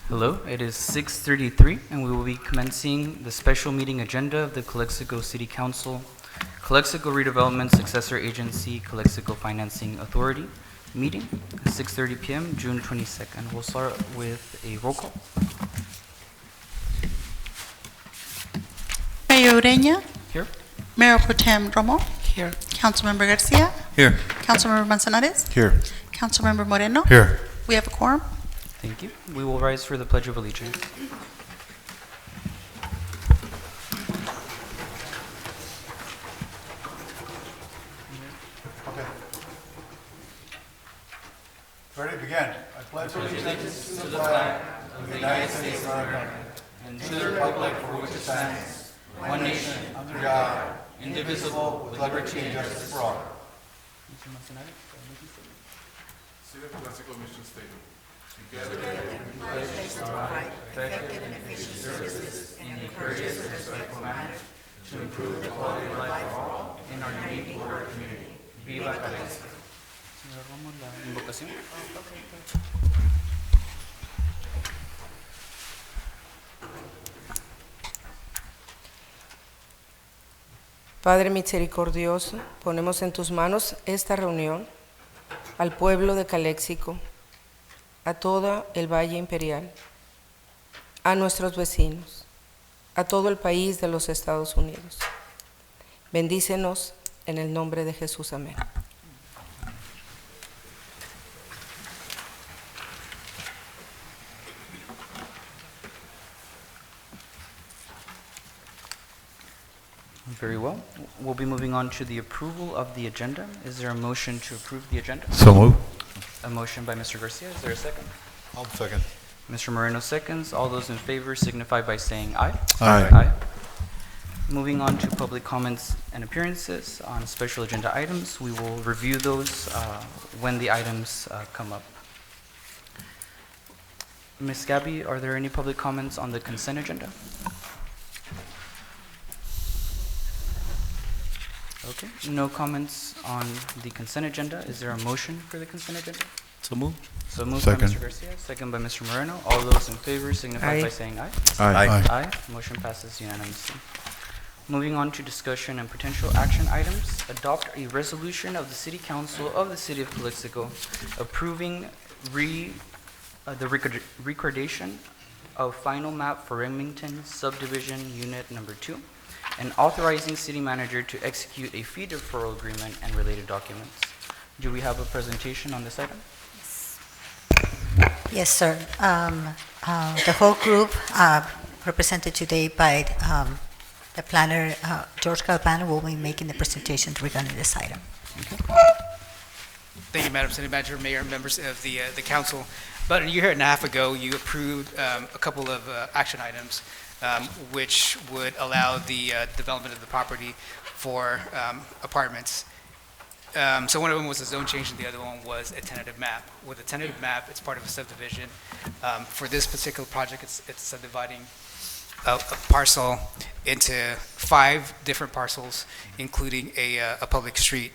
Hello, it is 6:33 and we will be commencing the special meeting agenda of the Calexico City Council, Calexico Redevelopment Successor Agency, Calexico Financing Authority meeting, 6:30 p.m., June 22nd. We'll start with a roll call. Mayor Ureña, Here. Mayor Pro Tem Romo, Here. Councilmember Garcia, Here. Councilmember Manzanares, Here. Councilmember Moreno. Here. We have a quorum. Thank you. We will rise for the Pledge of Allegiance. Okay. Ready to begin. I pledge allegiance to the flag of the United States of America and to the republic for which it stands, one nation, under God, indivisible, with liberty and justice for all. City of Calexico Mission Statement. Together we pledge to provide effective and efficient services in a courteous and respectful manner to improve the quality of life for all in our unique border community. Viva Calexico. Señor Romo, la invocación. Padre misericordioso, ponemos en tus manos esta reunión, al pueblo de Calexico, a todo el Valle Imperial, a nuestros vecinos, a todo el país de los Estados Unidos. Bendícenos en el nombre de Jesús. Amén. Very well. We'll be moving on to the approval of the agenda. Is there a motion to approve the agenda? So move. A motion by Mr. Garcia. Is there a second? I'll second. Mr. Moreno seconds. All those in favor signify by saying aye. Aye. Moving on to public comments and appearances on special agenda items. We will review those when the items come up. Ms. Gabby, are there any public comments on the consent agenda? Okay, no comments on the consent agenda. Is there a motion for the consent agenda? So move. So moved by Second. Mr. Garcia, second by Mr. Moreno. All those in favor signify Aye. by saying aye. Aye. Aye. Motion passes unanimously. Moving on to discussion and potential action items. Adopt a resolution of the City Council of the City of Calexico approving the recordation of final map for Remington Subdivision Unit Number 2 and authorizing city manager to execute a fee deferral agreement and related documents. Do we have a presentation on this item? Yes, sir. The whole group, represented today by the planner, George Galvano, will be making the presentation regarding this item. Thank you, Madam City Manager, Mayor, and members of the council. About a year and a half ago, you approved a couple of action items which would allow the development of the property for apartments. So one of them was a zone change, and the other one was a tentative map. With a tentative map, it's part of a subdivision. For this particular project, it's subdividing a parcel into 5 different parcels, including a public street.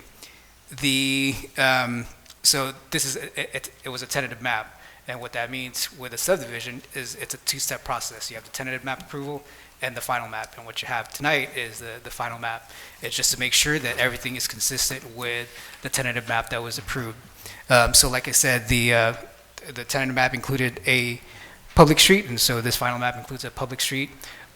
So this is it was a tentative map, and what that means with a subdivision is it's a 2-step process. You have the tentative map approval and the final map, and what you have tonight is the final map. It's just to make sure that everything is consistent with the tentative map that was approved. So like I said, the tentative map included a public street, and so this final map includes a public street.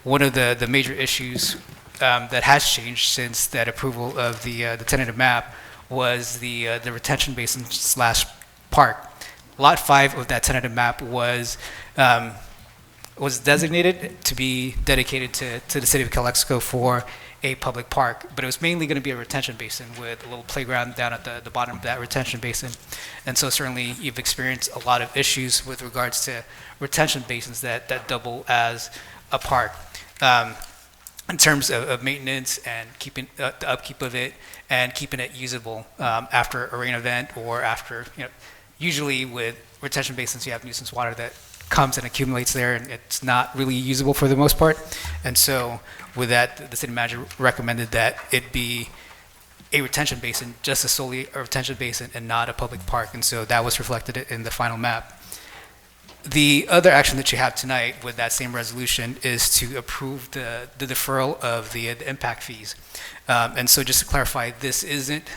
One of the major issues that has changed since that approval of the tentative map was the retention basin / park. Lot 5 of that tentative map was designated to be dedicated to the city of Calexico for a public park, but it was mainly going to be a retention basin with a little playground down at the bottom of that retention basin. And so certainly you've experienced a lot of issues with regards to retention basins that double as a park. In terms of maintenance and keeping the upkeep of it and keeping it usable after a rain event or after, usually with retention basins you have nuisance water that comes and accumulates there, and it's not really usable for the most part. And so with that, the city manager recommended that it be a retention basin, just solely a retention basin and not a public park. And so that was reflected in the final map. The other action that you have tonight with that same resolution is to approve the deferral of the impact fees. And so just to clarify, this isn't,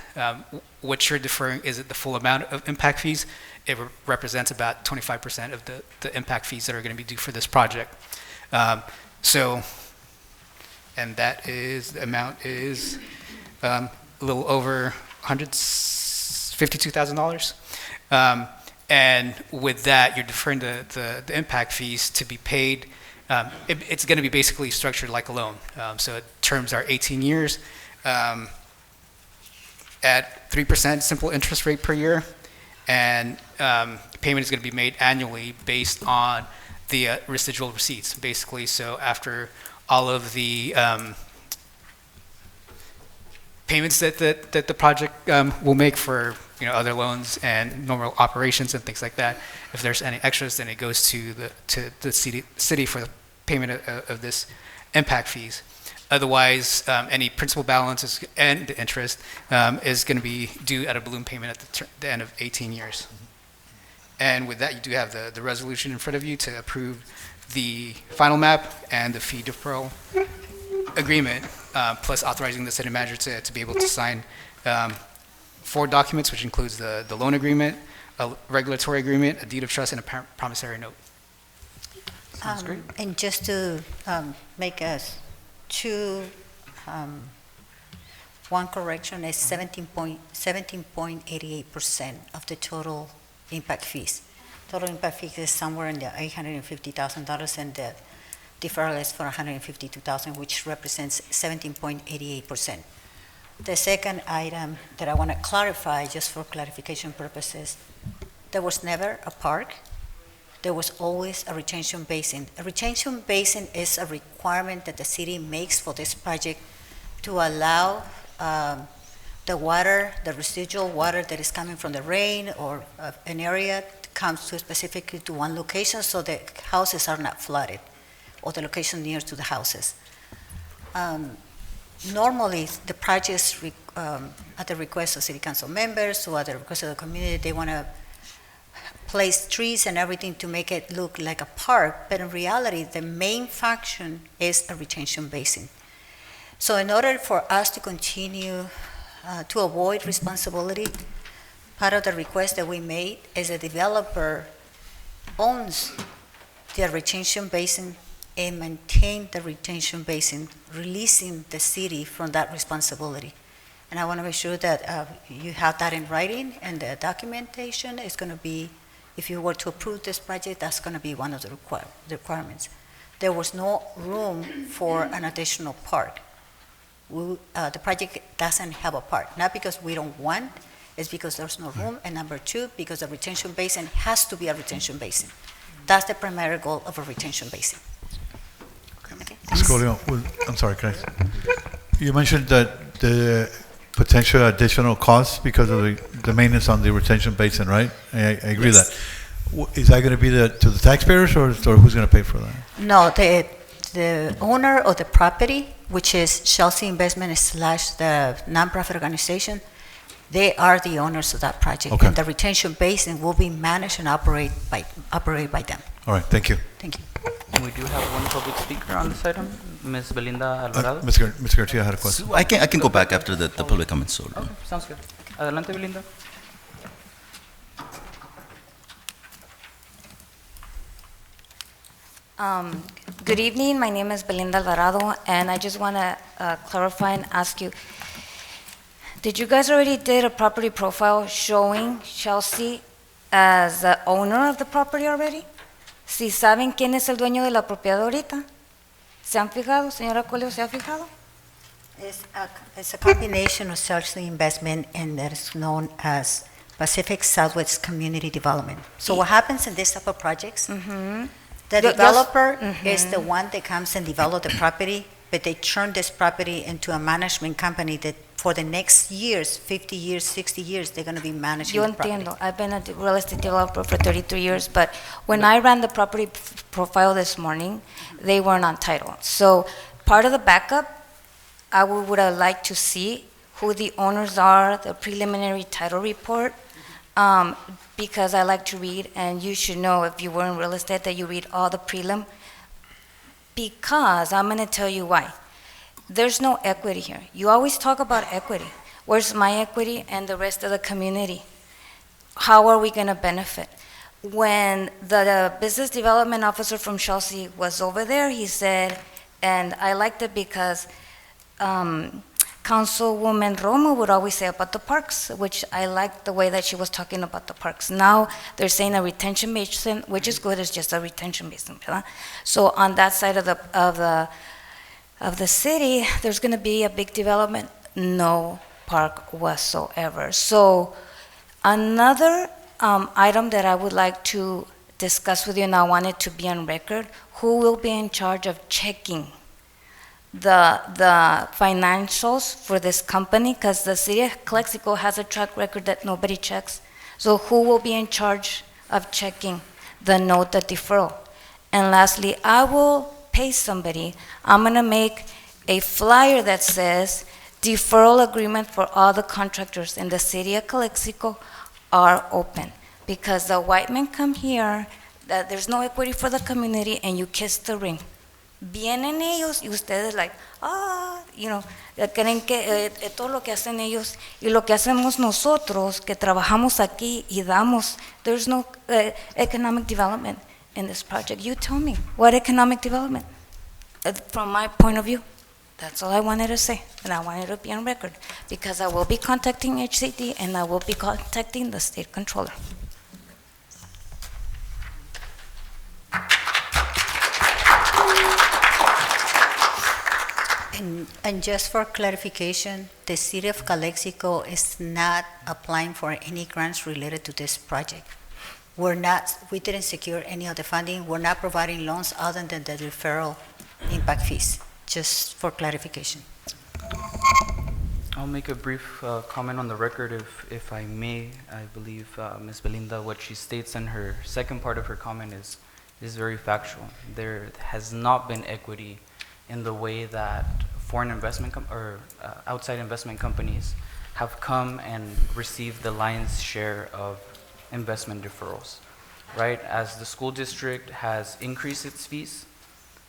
what you're deferring isn't the full amount of impact fees. It represents about 25% of the impact fees that are going to be due for this project. And that is, the amount is a little over $152,000. And with that, you're deferring the impact fees to be paid. It's going to be basically structured like a loan. So terms are 18 years at 3% simple interest rate per year. And payment is going to be made annually based on the residual receipts, basically. So after all of the payments that the project will make for other loans and normal operations and things like that, if there's any extras, then it goes to the city for the payment of this impact fees. Otherwise, any principal balances and interest is going to be due at a balloon payment at the end of 18 years. And with that, you do have the resolution in front of you to approve the final map and the fee deferral agreement, plus authorizing the city manager to be able to sign 4 documents, which includes the loan agreement, a regulatory agreement, a deed of trust, and a promissory note. Sounds great. And just to make us one correction is 17.88% of the total impact fees. Total impact fees is somewhere in the $850,000, and the deferral is for $152,000, which represents 17.88%. The second item that I want to clarify, just for clarification purposes, there was never a park. There was always a retention basin. A retention basin is a requirement that the city makes for this project to allow the water, the residual water that is coming from the rain or an area comes to specifically to one location so the houses are not flooded, or the location near to the houses. Normally, the projects at the request of city council members or at the request of the community, they want to place trees and everything to make it look like a park, but in reality, the main function is a retention basin. So in order for us to continue to avoid responsibility, part of the request that we made is the developer owns the retention basin and maintain the retention basin, releasing the city from that responsibility. And I want to make sure that you have that in writing, and the documentation is going to be, if you were to approve this project, that's going to be one of the requirements. There was no room for an additional park. The project doesn't have a park, not because we don't want, it's because there's no room, and number 2, because the retention basin has to be a retention basin. That's the primary goal of a retention basin. Okay. Ms. Colio, I'm sorry, can I? You mentioned that the potential additional costs because of the maintenance on the retention basin, right? I agree with that. Is that going to be to the taxpayers, or who's going to pay for that? No, the owner of the property, which is Chelsea Investment / the nonprofit organization, they are the owners of that project. Okay. And the retention basin will be managed and operated by them. All right, thank you. Thank you. We do have one public speaker on this item, Ms. Belinda Alvarado. Mr. Garcia had a question. So I can go back after the public comments. So. Okay, sounds good. Adelante, Belinda. Good evening, my name is Belinda Alvarado, and I just want to clarify and ask you, did you guys already did a property profile showing Chelsea as the owner of the property already? Si saben quién es el dueño de la propiedad ahorita, ¿se han fijado, señora Colio, se ha fijado? It's a combination of Chelsea Investment and that is known as Pacific Southwest Community Development. So what happens in this type of projects, the developer is the one that comes and develop the property, but they turn this property into a management company that for the next years, 50 years, 60 years, they're going to be managing Yo the property. entiendo. I've been a real estate developer for 33 years, but when I ran the property profile this morning, they were not title. So part of the backup, I would have liked to see who the owners are, the preliminary title report, because I like to read, and you should know if you were in real estate that you read all the prelim, because I'm going to tell you why. There's no equity here. You always talk about equity. Where's my equity and the rest of the community? How are we going to benefit? When the business development officer from Chelsea was over there, he said, and I liked it because Councilwoman Roma would always say about the parks, which I liked the way that she was talking about the parks. Now they're saying a retention basin, which is good, it's just a retention basin. ¿Verdad? So on that side of the city, there's going to be a big development, no park whatsoever. So another item that I would like to discuss with you, and I want it to be on record, who will be in charge of checking the financials for this company, because the city of Calexico has a track record that nobody checks. So who will be in charge of checking the note, the deferral? And lastly, I will pay somebody. I'm going to make a flyer that says deferral agreement for all the contractors in the city of Calexico are open, because the white men come here, that there's no equity for the community, and you kiss the ring. Vienen ellos y ustedes like, creen que todo lo que hacen ellos y lo que hacemos nosotros que trabajamos aquí y damos. There's no economic development in this project. You tell me, what economic development? From my point of view, that's all I wanted to say, and I wanted to be on record, because I will be contacting HCD and I will be contacting the state controller. And just for clarification, the city of Calexico is not applying for any grants related to this project. We didn't secure any of the funding. We're not providing loans other than the referral impact fees, just for clarification. I'll make a brief comment on the record, if I may. I believe Ms. Belinda, what she states in her second part of her comment is very factual. There has not been equity in the way that foreign investment outside investment companies have come and received the lion's share of investment deferrals, right? As the school district has increased its fees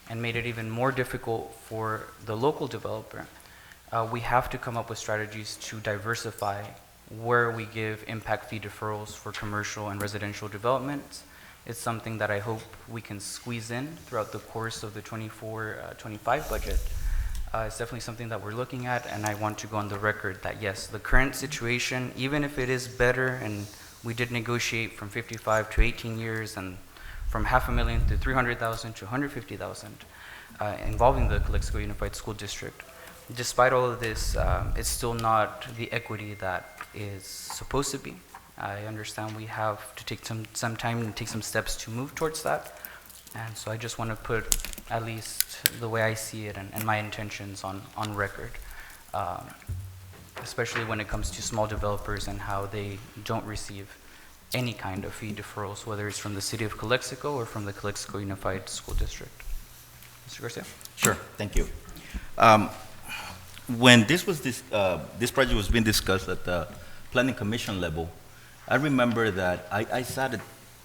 and made it even more difficult for the local developer, we have to come up with strategies to diversify where we give impact fee deferrals for commercial and residential developments. It's something that I hope we can squeeze in throughout the course of the 24-25 budget. It's definitely something that we're looking at, and I want to go on the record that yes, the current situation, even if it is better, and we did negotiate from 55 to 18 years and from $500,000 to $300,000 to $150,000 involving the Calexico Unified School District. Despite all of this, it's still not the equity that is supposed to be. I understand we have to take some time and take some steps to move towards that. And so I just want to put at least the way I see it and my intentions on record, especially when it comes to small developers and how they don't receive any kind of fee deferrals, whether it's from the city of Calexico or from the Calexico Unified School District. Mr. Garcia? Sure, thank you. When this project was being discussed at the Planning Commission level, I remember that I sat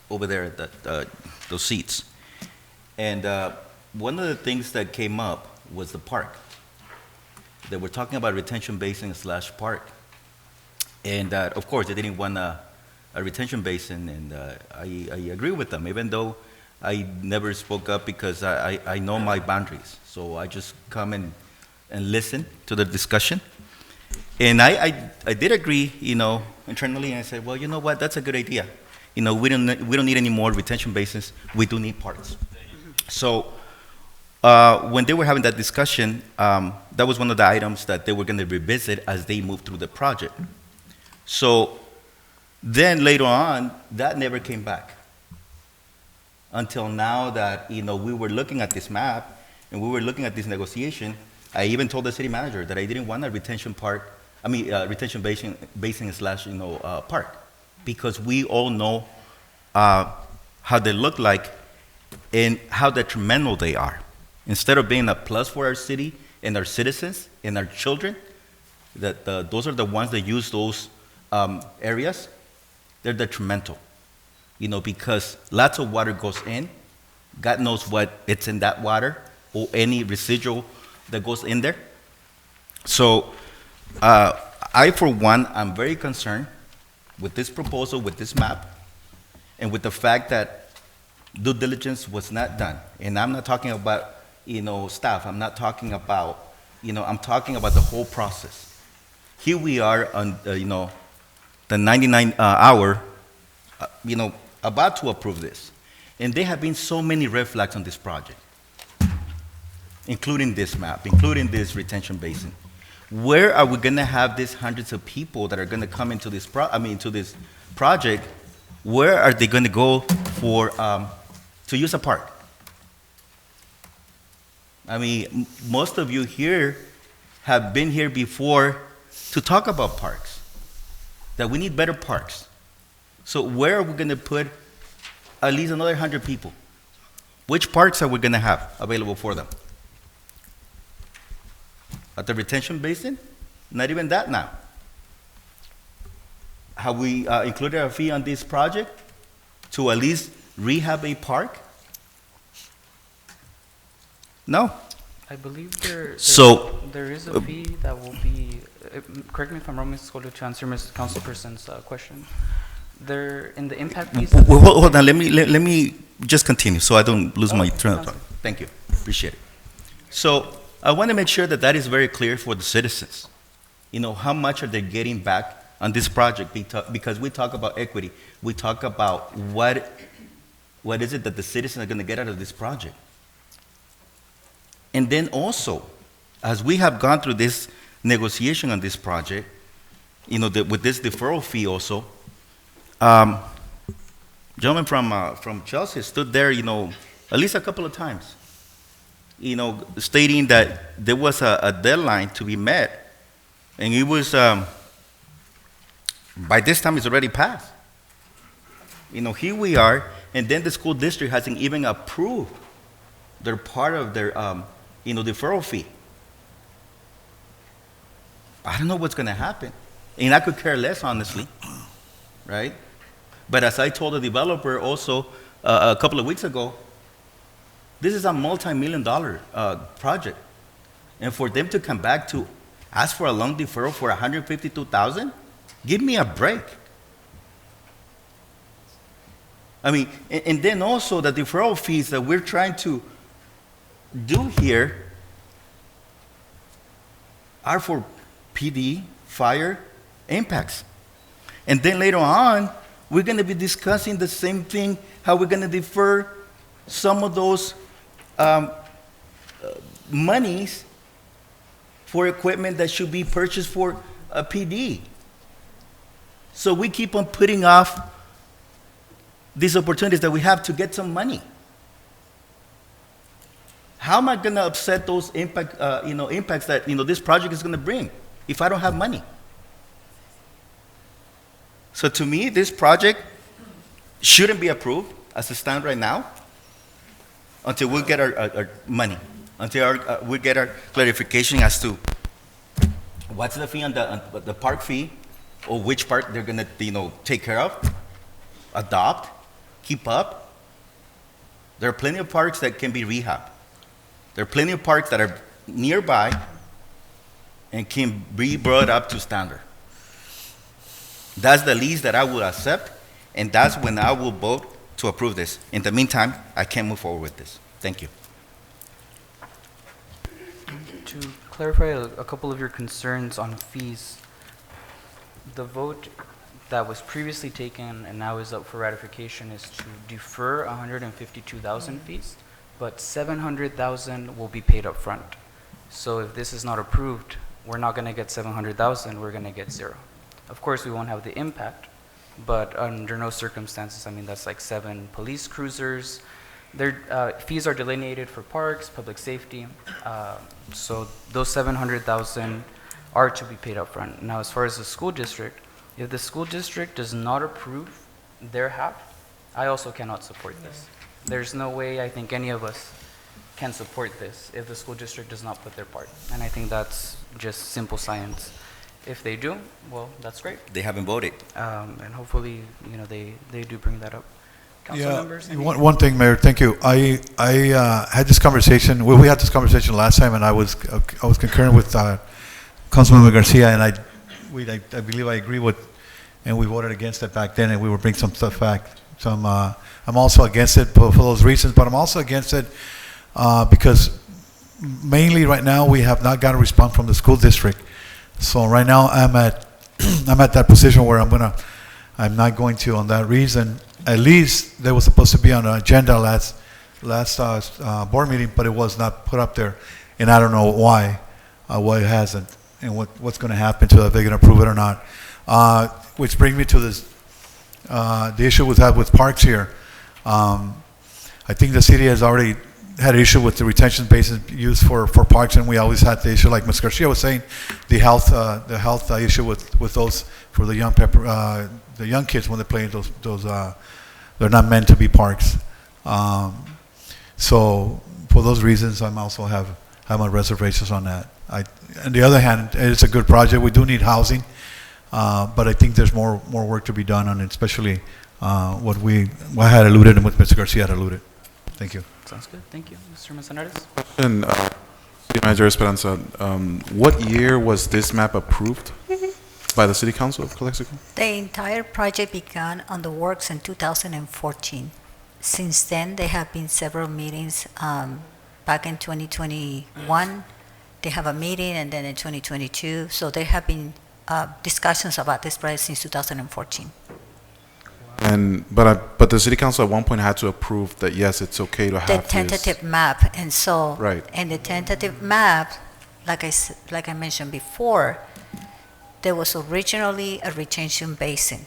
over there at those seats, and one of the things that came up was the park. They were talking about retention basin / park, and of course they didn't want a retention basin, and I agree with them, even though I never spoke up because I know my boundaries. So I just come and listen to the discussion. And I did agree, internally, and I said, well, you know what, that's a good idea. We don't need any more retention basins. We do need parks. So when they were having that discussion, that was one of the items that they were going to revisit as they moved through the project. So then later on, that never came back. Until now that, we were looking at this map and we were looking at this negotiation, I even told the city manager that I didn't want a retention basin / park, because we all know how they look like and how detrimental they are. Instead of being a plus for our city and our citizens and our children, those are the ones that use those areas, they're detrimental. because lots of water goes in. God knows what it's in that water or any residual that goes in there. So I, for one, I'm very concerned with this proposal, with this map, and with the fact that due diligence was not done. And I'm not talking about, staff. I'm not talking about, I'm talking about the whole process. Here we are on, the 99 hour, about to approve this. And there have been so many red flags on this project, including this map, including this retention basin. Where are we going to have these hundreds of people that are going to come into this to this project? Where are they going to go for to use a park? Most of you here have been here before to talk about parks, that we need better parks. So where are we going to put at least another 100 people? Which parks are we going to have available for them? At the retention basin? Not even that now. Have we included a fee on this project to at least rehab a park? No. I believe there is a fee that will be, correct me if I'm wrong, Ms. Scolo, to answer Ms. Councilperson's question. There, in the impact fees. Hold on, let me just continue so I don't lose my train of thought. Thank you, appreciate it. So I want to make sure that that is very clear for the citizens. How much are they getting back on this project? Because we talk about equity, we talk about what is it that the citizens are going to get out of this project. And then also, as we have gone through this negotiation on this project, with this deferral fee also, gentleman from Chelsea stood there, at least a couple of times, stating that there was a deadline to be met, and it was, by this time it's already passed. Here we are, and then the school district hasn't even approved their part of their, deferral fee. I don't know what's going to happen, and I could care less, honestly, right? But as I told the developer also a couple of weeks ago, this is a multi-million-dollar project, and for them to come back to ask for a loan deferral for $152,000, give me a break. And then also the deferral fees that we're trying to do here are for PD, fire, impacts. And then later on, we're going to be discussing the same thing, how we're going to defer some of those monies for equipment that should be purchased for a PD. So we keep on putting off these opportunities that we have to get some money. How am I going to upset those impacts that this project is going to bring if I don't have money? So to me, this project shouldn't be approved as it stands right now until we get our money, until we get our clarification as to what's the fee on the park fee, or which park they're going to take care of, adopt, keep up. There are plenty of parks that can be rehabbed. There are plenty of parks that are nearby and can be brought up to standard. That's the least that I will accept, and that's when I will vote to approve this. In the meantime, I can't move forward with this. Thank you. To clarify a couple of your concerns on fees, the vote that was previously taken and now is up for ratification is to defer 152,000 fees, but 700,000 will be paid up front. So if this is not approved, we're not going to get 700,000, we're going to get zero. Of course, we won't have the impact, but under no circumstances, that's like 7 police cruisers. Their fees are delineated for parks, public safety, so those 700,000 are to be paid up front. Now, as far as the school district, if the school district does not approve their half, I also cannot support this. There's no way I think any of us can support this if the school district does not put their part. And I think that's just simple science. If they do, well, that's great. They haven't voted. And hopefully, they do bring that up. Council members? any- one thing, Mayor, thank you. I had this conversation, we had this conversation last time, and I was concurring with Councilmember Garcia, and I believe I agree with, and we voted against it back then, and we were bringing some stuff back. I'm also against it for those reasons, but I'm also against it because mainly right now, we have not got a response from the school district. So right now, I'm at that position where I'm not going to, on that reason. At least they were supposed to be on the agenda last board meeting, but it was not put up there, and I don't know why it hasn't, and what's going to happen to it, if they're going to approve it or not. Which brings me to this, the issue we have with parks here. I think the city has already had an issue with the retention basin used for parks, and we always had the issue, like Ms. Garcia was saying, the health issue with those for the young kids when they play in those they're not meant to be parks. So for those reasons, I'm also have my reservations on that. On the other hand, it's a good project. We do need housing, but I think there's more work to be done on it, especially what I had alluded and what Mr. Garcia had alluded. Thank you. Sounds good, thank you. Mr. Manzanares? And City Manager Esperanza, what year was this map approved by the City Council of Calexico? The entire project began on the works in 2014. Since then, there have been several meetings. Back in 2021, they have a meeting, and then in 2022. So there have been discussions about this project since 2014. But the City Council at one point had to approve that, yes, it's okay to have The this. tentative map, and so Right. in the tentative map, like I mentioned before, there was originally a retention basin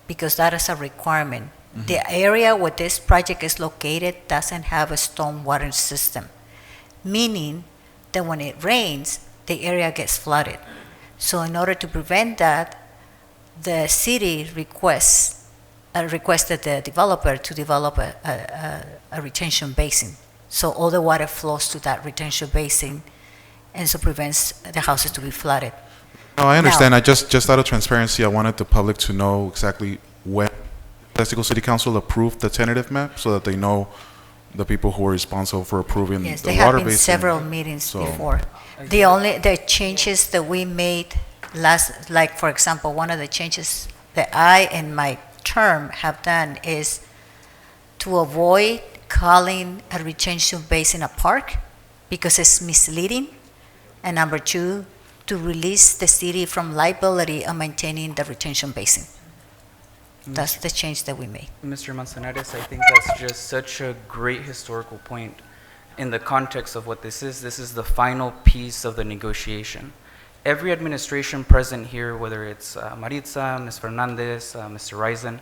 because that is a requirement. The area where this project is located doesn't have a stormwater system, meaning that when it rains, the area gets flooded. So in order to prevent that, the city requested the developer to develop a retention basin. So all the water flows to that retention basin, and so prevents the houses to be flooded. No, I understand. I just out of transparency, I wanted the public to know exactly when Calexico City Council approved the tentative map, so that they know the people who are responsible for approving Yes, the there have water been basin. several meetings So- before. The changes that we made like for example, one of the changes that I in my term have done is to avoid calling a retention basin a park because it's misleading. And number two, to release the city from liability on maintaining the retention basin. That's the change that we made. Mr. Manzanares, I think that's just such a great historical point in the context of what this is. This is the final piece of the negotiation. Every administration present here, whether it's Maritza, Ms. Fernandez, Mr. Risen,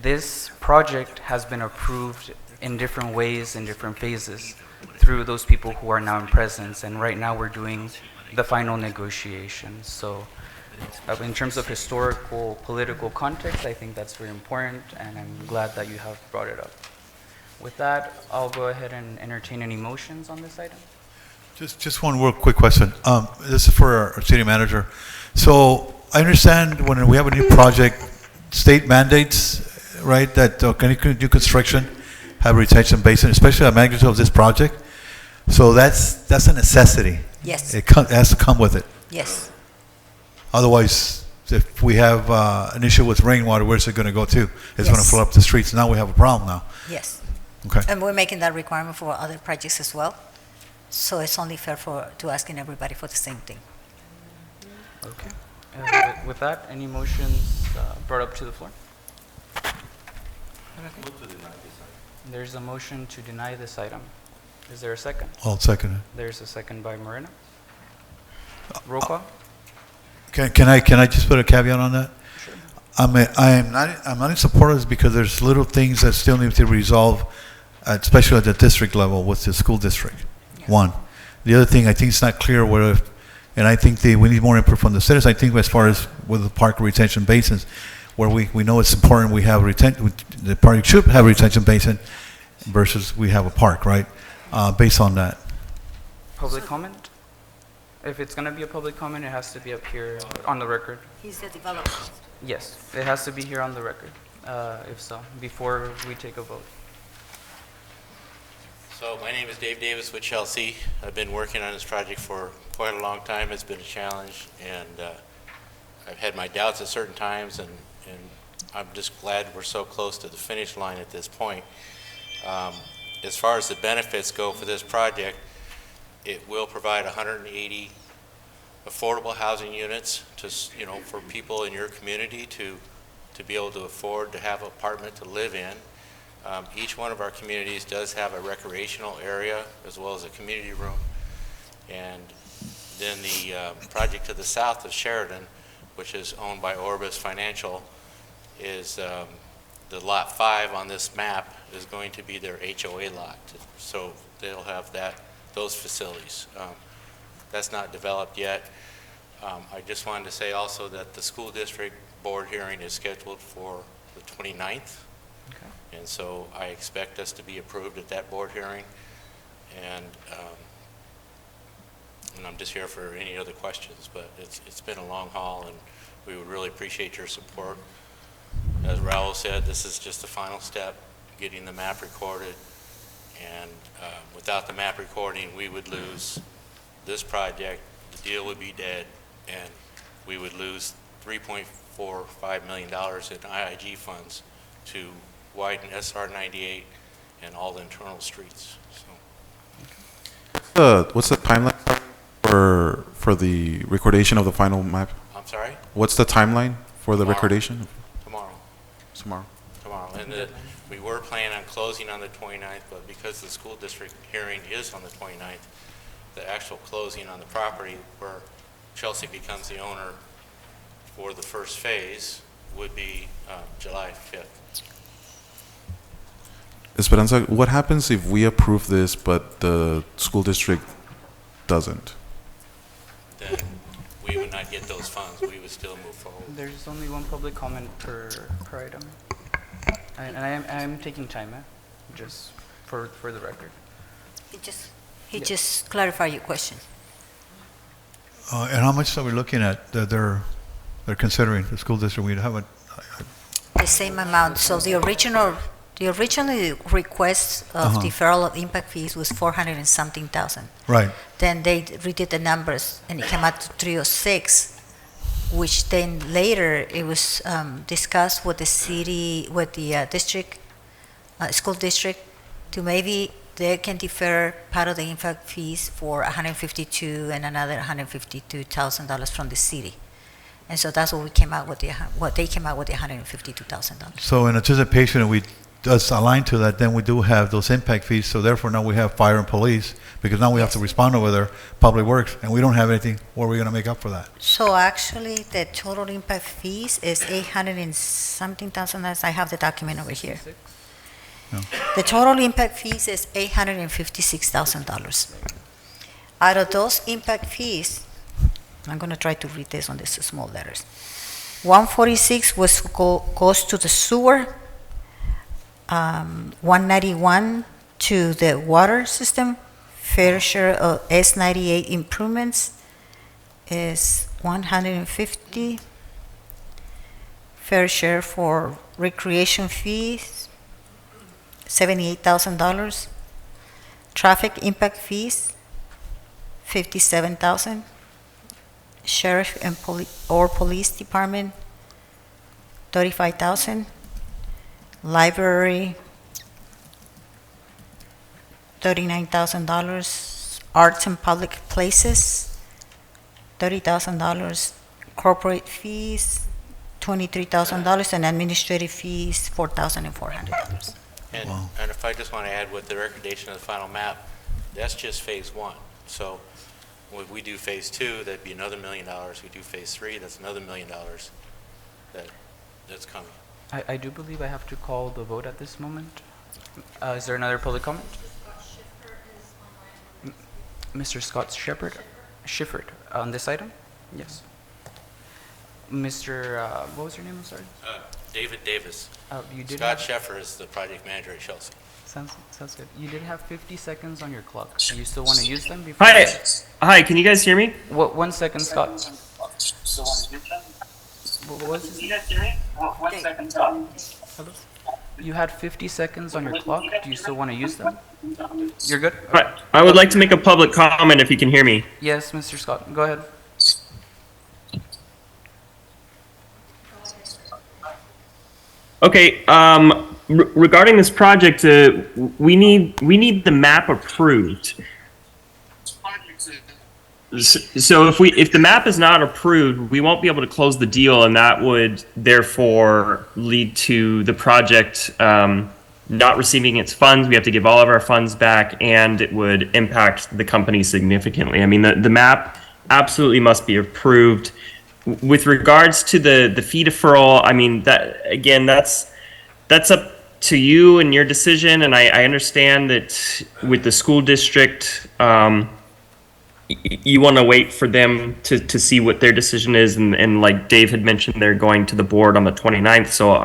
this project has been approved in different ways, in different phases, through those people who are now in presence. And right now we're doing the final negotiations. So in terms of historical, political context, I think that's very important, and I'm glad that you have brought it up. With that, I'll go ahead and entertain any motions on this item. Just one real quick question. This is for our city manager. So I understand when we have a new project, state mandates, right, that any new construction have a retention basin, especially the magnitude of this project. So that's a necessity. Yes, It has to come with it. yes. Otherwise, if we have an issue with rainwater, where's it going to go to? It's going to Yes. flow up the streets. Now we have a problem now. Yes. Okay. And we're making that requirement for other projects as well. So it's only fair to asking everybody for the same thing. Okay. With that, any motions brought up to the floor? There's a motion to deny this item. Is there a second? I'll second it. There's a second by Moreno. Roll call? Can I just put a caveat on that? Sure. I'm not in support of this because there's little things that still need to resolve, especially at the district level with the school district. One. The other thing, I think it's not clear whether, and I think we need more input from the citizens. I think as far as with the park retention basins, where we know it's important we have the park should have a retention basin versus we have a park, right? Based on that. Public comment? If it's going to be a public comment, it has to be up here on the record. He's the developer. Yes, it has to be here on the record. if so, before we take a vote? So my name is Dave Davis with Chelsea. I've been working on this project for quite a long time. It's been a challenge, and I've had my doubts at certain times, and I'm just glad we're so close to the finish line at this point. As far as the benefits go for this project, it will provide 180 affordable housing units to, for people in your community to be able to afford to have an apartment to live in. Each one of our communities does have a recreational area as well as a community room. And then the project to the south of Sheridan, which is owned by Orbis Financial, is the lot 5 on this map is going to be their HOA lot. So they'll have those facilities. That's not developed yet. I just wanted to say also that the school district board hearing is scheduled for the 29th. Okay. And so I expect us to be approved at that board hearing. And I'm just here for any other questions, but it's been a long haul, and we would really appreciate your support. As Raul said, this is just the final step, getting the map recorded. And without the map recording, we would lose this project, the deal would be dead, and we would lose $3.45 million in IIG funds to widen SR 98 and all the internal streets. So, What's the timeline for the recordation of the final map? I'm sorry? What's the timeline for the Tomorrow. recordation? Tomorrow. Tomorrow. And we were planning on closing on the 29th, but because the school district hearing is on the 29th, the actual closing on the property where Chelsea becomes the owner for the first phase would be July 5th. Esperanza, what happens if we approve this but the school district doesn't? Then we would not get those funds. We would still move forward. There's only one public comment per item. And I am taking time, just for the record. He just clarified your question. And how much are we looking at that they're considering, the school district? We haven't, The same amount. So the original request of deferral of impact fees was 400 and something thousand. right. Then they redid the numbers, and it came out to 306, which then later it was discussed with the city, with the district, school district, to maybe they can defer part of the impact fees for 152 and another $152,000 from the city. And so that's what we came out with, what they came out with, the $152,000. So in anticipation, we does align to that, then we do have those impact fees, so therefore now we have fire and police, because now we have to respond over there, public works, and we don't have anything, where are we gonna make up for that? So actually, the total impact fees is 800 and something thousand. I have the document over here. No. The total impact fees is $856,000. Out of those impact fees, I'm going to try to read this on these small letters. 146 goes to the sewer, 191 to the water system. Fair share of S98 improvements is 150. Fair share for recreation fees, $78,000. Traffic impact fees, $57,000. Sheriff and police department, $35,000. Library, $39,000. Arts and public places, $30,000. Corporate fees, $23,000, and administrative fees, $4,400. And if I just want to add, with the recordation of the final map, that's just phase 1. So when we do phase 2, that'd be another $1 million. We do phase 3, that's another $1 million that's coming. I do believe I have to call the vote at this moment. Is there another public comment? Mr. Scott Schiffer on this item? Yes. Mr. What was your name? I'm sorry. David Davis. You did Scott have, Sheffer is the project manager at Chelsea. sounds good. You did have 50 seconds on your clock. Do you still want to use them before? Hi, can you guys hear me? What? 1 second, Scott. What was this? Can you guys hear me? 1 second, Scott. Hello? You had 50 seconds on your clock. Do you still want to use them? You're good? I would like to make a public comment if you can hear me. Yes, Mr. Scott, go ahead. Okay, regarding this project, we need the map approved. So if the map is not approved, we won't be able to close the deal, and that would therefore lead to the project not receiving its funds. We have to give all of our funds back, and it would impact the company significantly. I mean, the map absolutely must be approved. With regards to the fee deferral, I mean, that again, that's up to you and your decision. And I understand that with the school district, you want to wait for them to see what their decision is. And like Dave had mentioned, they're going to the board on the 29th. So,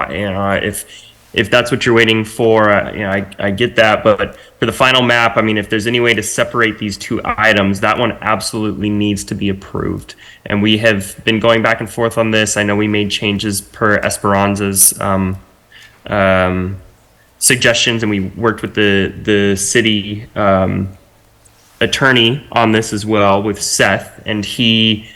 if that's what you're waiting for, I get that. But for the final map, I mean, if there's any way to separate these two items, that one absolutely needs to be approved. And we have been going back and forth on this. I know we made changes per Esperanza's suggestions, and we worked with the city attorney on this as well with Seth, and he,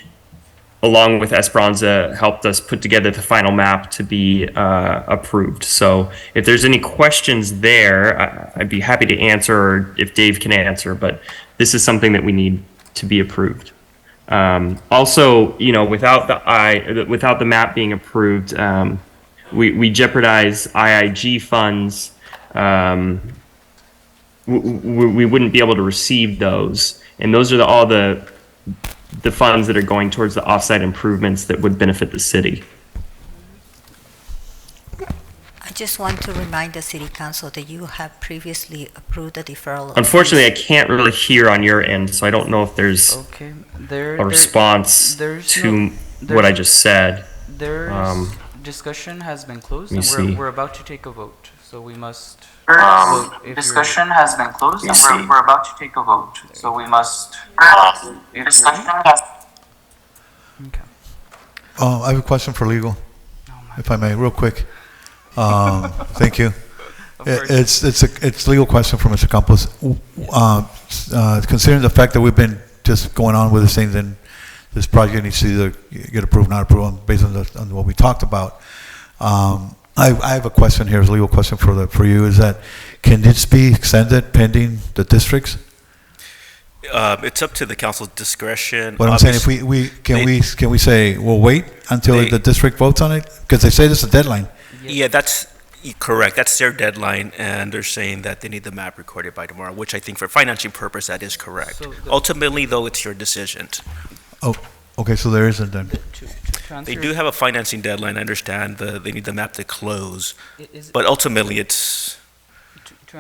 along with Esperanza, helped us put together the final map to be approved. So if there's any questions there, I'd be happy to answer, or if Dave can answer, but this is something that we need to be approved. Also, without the map being approved, we jeopardize IIG funds. We wouldn't be able to receive those, and those are all the funds that are going towards the offsite improvements that would benefit the city. I just want to remind the city council that you have previously approved the deferral. Unfortunately, I can't really hear on your end, so I don't know if there's Okay, a response to what I just said. Discussion has been closed, Let me and see. we're about to take a vote, so we must. Discussion has been closed, and we're about to take a vote, so we must. Discussion has. Okay. I have a question for legal, if I may, real quick. Thank you. It's a legal question for Mr. Campos. Considering the fact that we've been just going on with this thing, then this project needs to either get approved, not approved, based on what we talked about. I have a question here, a legal question for you, is that, can this be extended pending the districts? It's up to the council's discretion. But I'm saying, if can we say, we'll wait until the district votes on it? Because they say there's a deadline. Yeah, that's correct. That's their deadline, and they're saying that they need the map recorded by tomorrow, which I think for financing purpose, that is correct. So Ultimately, though, it's your decision. Oh, okay, so there isn't then. They do have a financing deadline. I understand they need the map to close, but ultimately it's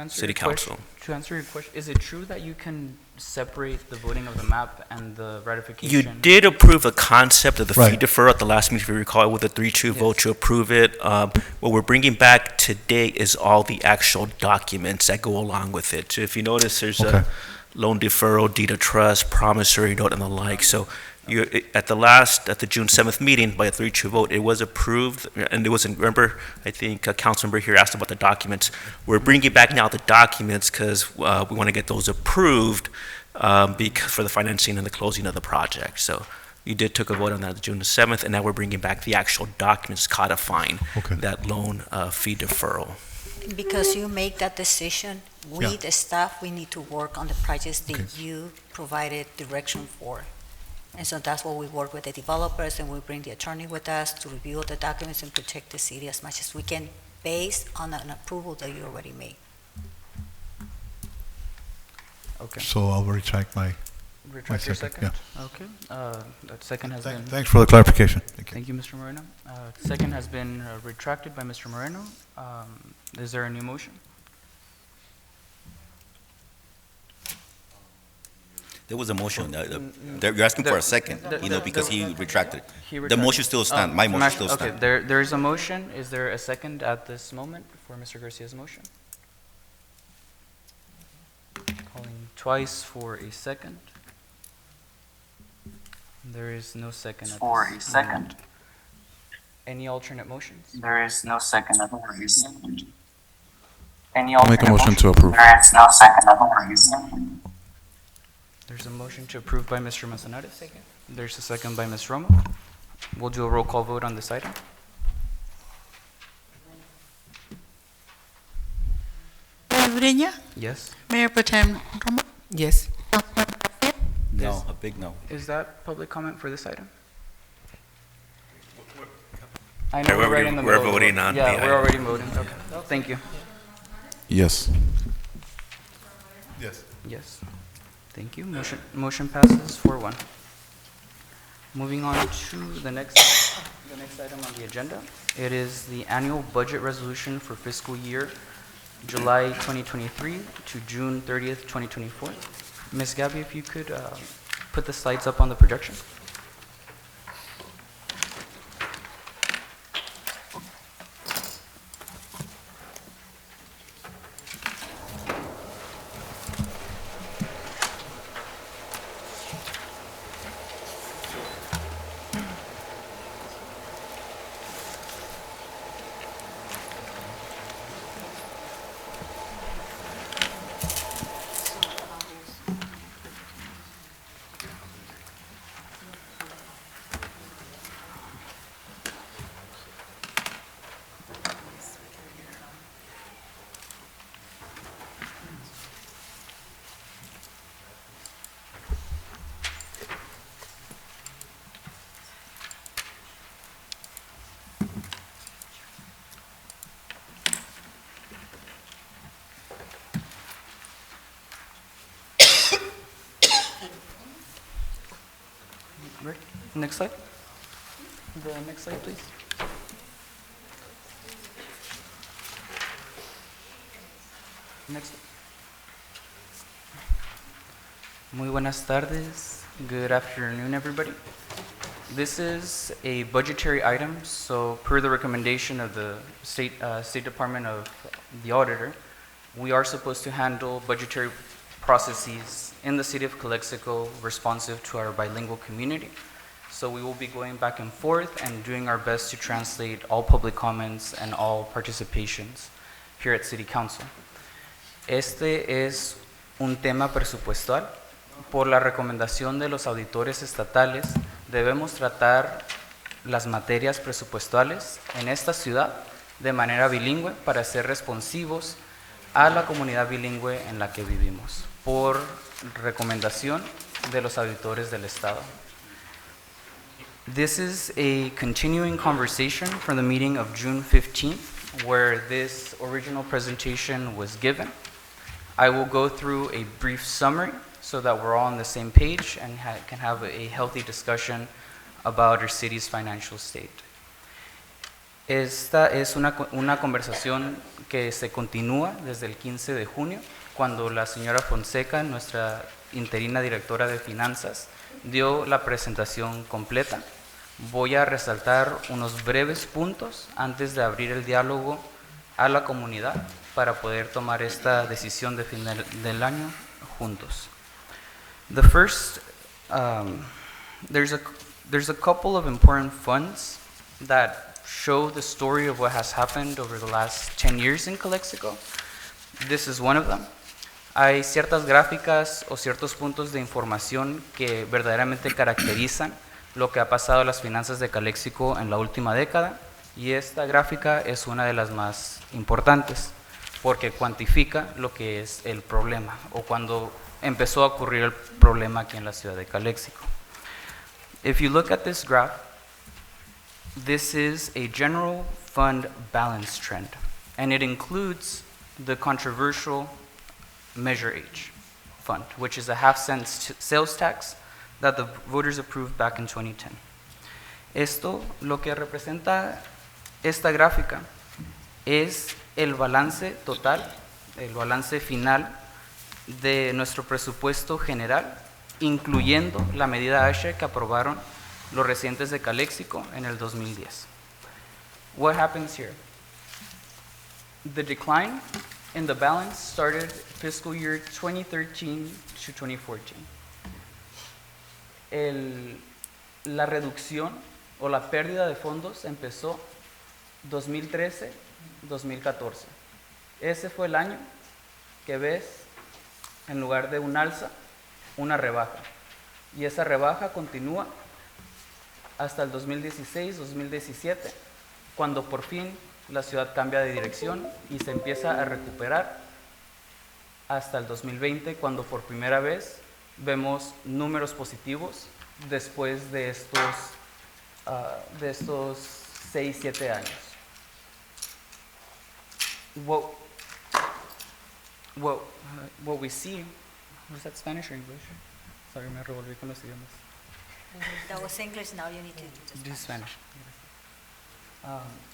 city council. To answer your question, is it true that you can separate the voting of the map and the ratification? You did approve the concept of the fee Right. deferral at the last meeting, if you recall, with a 3-2 vote to approve it. What we're bringing back today is all the actual documents that go along with it. So if you notice, there's Okay. a loan deferral, deed of trust, promissory note, and the like. So at the June 7th meeting, by a 3-2 vote, it was approved, and it wasn't, remember, I think a council member here asked about the documents. We're bringing back now the documents because we want to get those approved for the financing and the closing of the project. So you did took a vote on that on June 7th, and now we're bringing back the actual documents codifying that loan fee deferral. Because you make that decision, we, Yeah. the staff, we need to work on the projects that you provided direction for. And so that's what we work with the developers, and we bring the attorney with us to review all the documents and protect the city as much as we can, based on an approval that you already made. Okay. So I'll retract my Retract your second, second? Okay. That second has been. Thanks for the clarification. Thank you. Thank you, Mr. Moreno. Second has been retracted by Mr. Moreno. Is there a new motion? There was a motion. You're asking for a second, because he retracted it. The motion still stands. My motion still Okay, stands. there is a motion. Is there a second at this moment for Mr. Garcia's motion? Calling twice for a second. There is no second at For this a second. moment. Any alternate motions? There is no second. Any I'll make a alternate motion to motion? approve. There is no second. There's a motion to approve by Mr. Manzanares. There's a second by Ms. Romo. We'll do a roll call vote on this item. Mayor Ureña, Yes? Mayor Pro Tem Romo, Yes. No, a big no. Is that public comment for this item? I Yeah, know we're we're right in the we're middle. of the voting vote. on the Yeah, we're item. already voting. Okay, thank you. Yes. Yes. Yes. Thank you. Motion passes 4-1. Moving on to the next item on the agenda. It is the annual budget resolution for fiscal year July 2023 to June 30th, 2024. Ms. Gabby, if you could put the slides up on the projection. Rick, next slide. The next slide, please. Next. Muy buenas tardes. Good afternoon, everybody. This is a budgetary item, so per the recommendation of the State Department of the Auditor, we are supposed to handle budgetary processes in the city of Calexico responsive to our bilingual community. So we will be going back and forth and doing our best to translate all public comments and all participations here at City Council. Este es un tema presupuestal. Por la recomendación de los auditores estatales, debemos tratar las materias presupuestales en esta ciudad de manera bilingüe para ser responsivos a la comunidad bilingüe en la que vivimos, por recomendación de los auditores del Estado. This is a continuing conversation from the meeting of June 15th, where this original presentation was given. I will go through a brief summary so that we're all on the same page and can have a healthy discussion about our city's financial state. Esta es una conversación que se continúa desde el 15 de junio, cuando la señora Fonseca, nuestra interina directora de finanzas, dio la presentación completa. Voy a resaltar unos breves puntos antes de abrir el diálogo a la comunidad para poder tomar esta decisión de final del año juntos. The first, there's a couple of important funds that show the story of what has happened over the last 10 years in Calexico. This is one of them. Hay ciertas gráficas o ciertos puntos de información que verdaderamente caracterizan lo que ha pasado en las finanzas de Calexico en la última década, y esta gráfica es una de las más importantes porque cuantifica lo que es el problema o cuando empezó a ocurrir el problema aquí en la ciudad de Calexico. If you look at this graph, this is a general fund balance trend, and it includes the controversial Measure H fund, which is a half-cent sales tax that the voters approved back in 2010. Esto, lo que representa esta gráfica, es el balance total, el balance final de nuestro presupuesto general, incluyendo la medida H que aprobaron los residentes de Calexico en el 2010. What happens here? The decline in the balance started fiscal year 2013 to 2014. La reducción o la pérdida de fondos empezó 2013-2014. Ese fue el año que ves, en lugar de un alza, una rebaja. Y esa rebaja continúa hasta el 2016-2017, cuando por fin la ciudad cambia de dirección y se empieza a recuperar hasta el 2020, cuando por primera vez vemos números positivos después de estos 6-7 años. What we see, was that Spanish or English? Sorry, me revolví con los idiomas. That was English, now you need to do Do Spanish.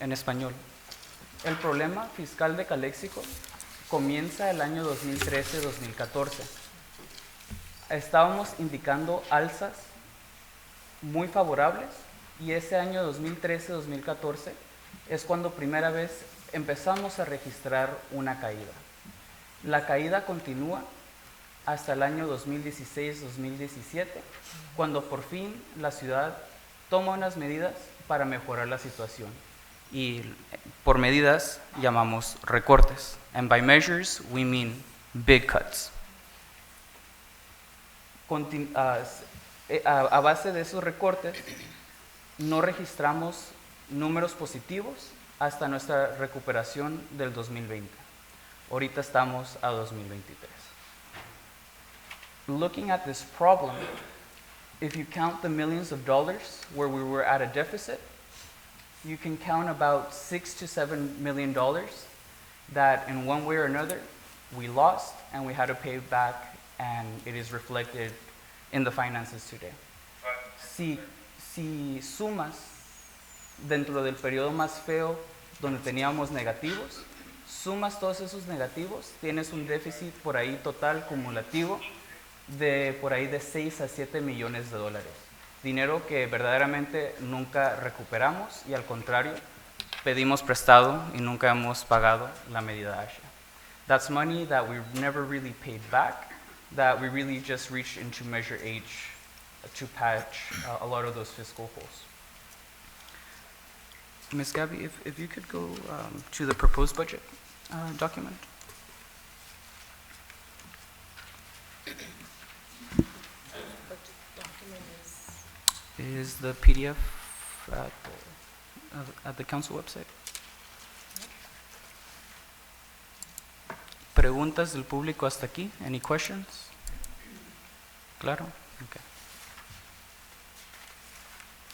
En español. El problema fiscal de Calexico comienza el año 2013-2014. Estábamos indicando alzas muy favorables y ese año 2013-2014 es cuando primera vez empezamos a registrar una caída. La caída continúa hasta el año 2016-2017, cuando por fin la ciudad toma unas medidas para mejorar la situación. Y por medidas llamamos recortes. And by measures, we mean big cuts. A base de esos recortes, no registramos números positivos hasta nuestra recuperación del 2020. Ahorita estamos a 2023. Looking at this problem, if you count the millions of dollars where we were at a deficit, you can count about $6 to $7 million that in one way or another we lost and we had to pay back, and it is reflected in the finances today. Si sumas dentro del periodo más feo donde teníamos negativos, sumas todos esos negativos, tienes un déficit por ahí total cumulativo de por ahí de 6 a 7 millones de dólares. Dinero que verdaderamente nunca recuperamos y al contrario, pedimos prestado y nunca hemos pagado la medida ASHA. That's money that we never really paid back, that we really just reached into Measure H to patch a lot of those fiscal holes. Ms. Gabby, if you could go to the proposed budget document. Is the PDF at the council website. ¿Preguntas del público hasta aquí? Any questions? Claro. Okay.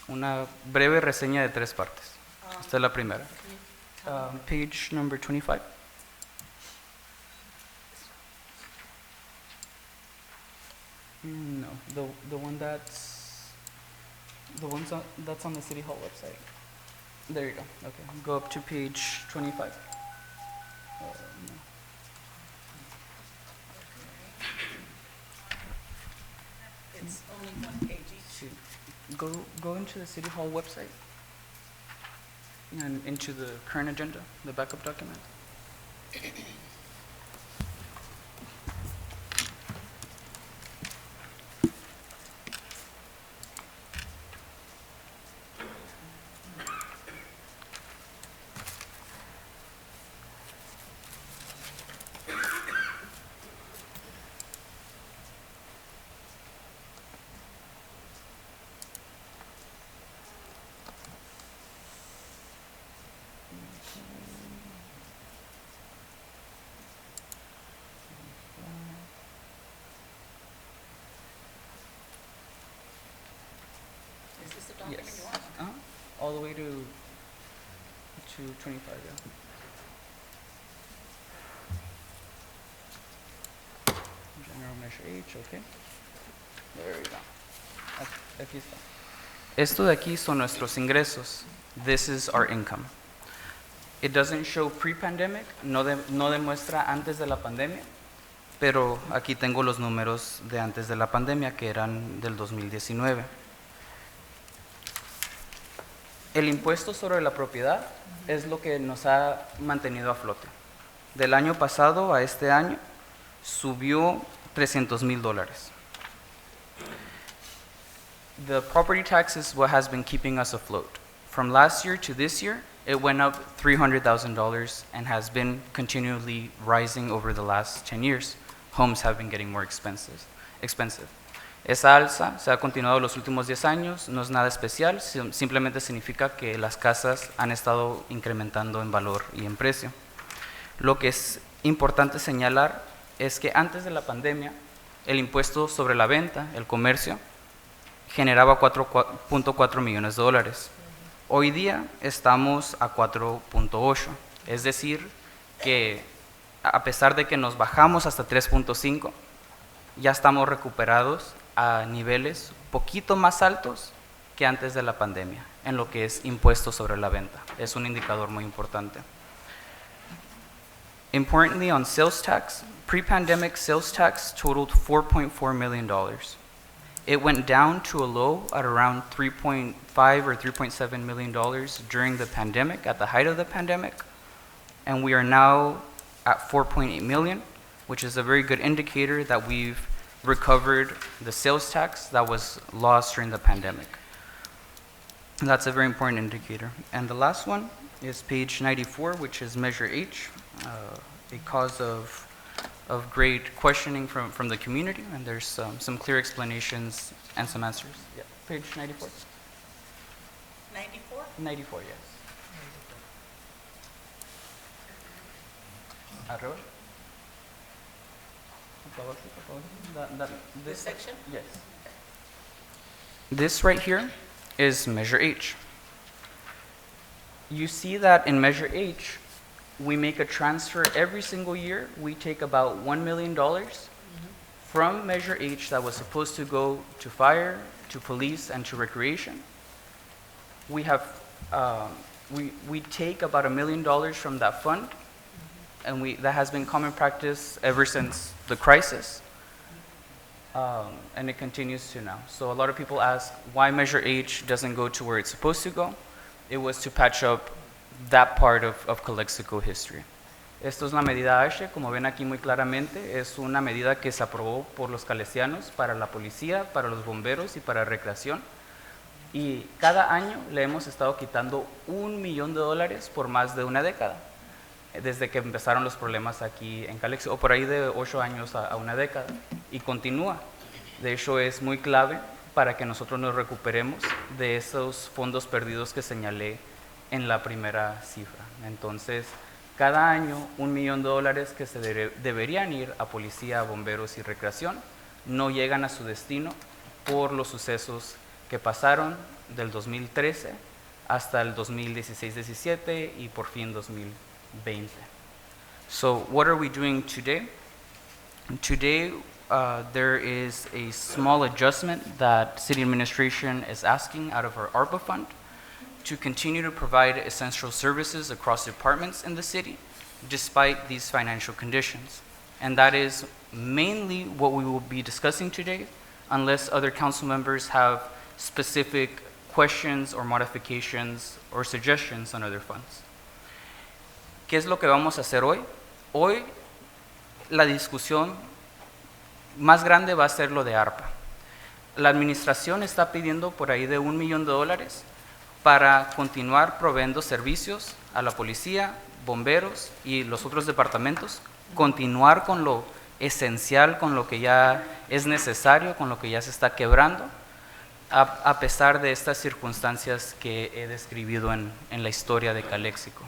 Una breve reseña de 3 partes. Esta es la primera. Page number 25. No, the one that's that's on the City Hall website. There you go. Okay, go up to page 25. No. It's only one page each. Go into the City Hall website and into the current agenda, the backup document. Is this the document Yes. you want? All the way to 25. Yeah. General Measure H, okay. There we go. Aquí está. Esto de aquí son nuestros ingresos. This is our income. It doesn't show pre-pandemic, no demuestra antes de la pandemia, pero aquí tengo los números de antes de la pandemia, que eran del 2019. El impuesto sobre la propiedad es lo que nos ha mantenido a flote. Del año pasado a este año subió $300,000. The property tax is what has been keeping us afloat. From last year to this year, it went up $300,000 and has been continually rising over the last 10 years. Homes have been getting more expensive. Esa alza se ha continuado los últimos 10 años, no es nada especial, simplemente significa que las casas han estado incrementando en valor y en precio. Lo que es importante señalar es que antes de la pandemia, el impuesto sobre la venta, el comercio, generaba $4.4 millones. Hoy día estamos a 4.8, es decir, que a pesar de que nos bajamos hasta 3.5, ya estamos recuperados a niveles poquito más altos que antes de la pandemia, en lo que es impuesto sobre la venta. Es un indicador muy importante. Importantly, on sales tax, pre-pandemic sales tax totaled $4.4 million. It went down to a low at around $3.5 or $3.7 million during the pandemic, at the height of the pandemic, and we are now at 4.8 million, which is a very good indicator that we've recovered the sales tax that was lost during the pandemic. And that's a very important indicator. And the last one is page 94, which is Measure H, a cause of great questioning from the community, and there's some clear explanations and some answers. Yeah, page 94. 94? 94, yes. Arriba. This section? Yes. This right here is Measure H. You see that in Measure H, we make a transfer every single year. We take about $1 million from Measure H that was supposed to go to fire, to police, and to recreation. We have, we take about $1 million from that fund, and that has been common practice ever since the crisis, and it continues to now. So a lot of people ask why Measure H doesn't go to where it's supposed to go. It was to patch up that part of Calexico history. Esto es la medida H, como ven aquí muy claramente, es una medida que se aprobó por los calesianos para la policía, para los bomberos y para recreación. Y cada año le hemos estado quitando $1 millón por más de una década, desde que empezaron los problemas aquí en Calexico, o por ahí de 8 años a una década, y continúa. De hecho, es muy clave para que nosotros nos recuperemos de esos fondos perdidos que señalé en la primera cifra. Entonces, cada año $1 millón que se deberían ir a policía, bomberos y recreación no llegan a su destino por los sucesos que pasaron del 2013 hasta el 2016-17 y por fin 2020. So what are we doing today? Today there is a small adjustment that city administration is asking out of our ARPA fund to continue to provide essential services across departments in the city despite these financial conditions. And that is mainly what we will be discussing today, unless other council members have specific questions or modifications or suggestions on other funds. ¿Qué es lo que vamos a hacer hoy? Hoy la discusión más grande va a ser lo de ARPA. La administración está pidiendo por ahí de $1 millón para continuar proveyendo servicios a la policía, bomberos y los otros departamentos, continuar con lo esencial, con lo que ya es necesario, con lo que ya se está quebrando, a pesar de estas circunstancias que he describido en la historia de Calexico.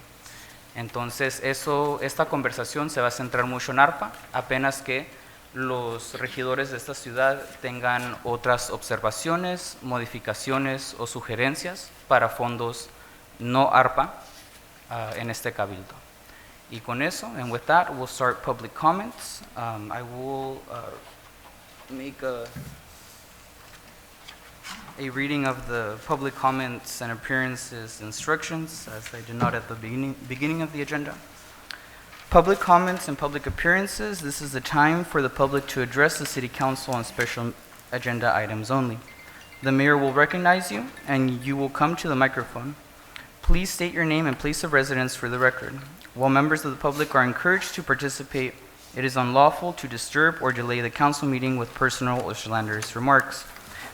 Entonces, esta conversación se va a centrar mucho en ARPA, apenas que los regidores de esta ciudad tengan otras observaciones, modificaciones o sugerencias para fondos no ARPA en este cabildo. Y con eso, and with that, we'll start public comments. I will make a reading of the public comments and appearances instructions, as I did not at the beginning of the agenda. Public comments and public appearances. This is the time for the public to address the City Council on special agenda items only. The mayor will recognize you, and you will come to the microphone. Please state your name and place of residence for the record. While members of the public are encouraged to participate, it is unlawful to disturb or delay the council meeting with personal or slanderous remarks.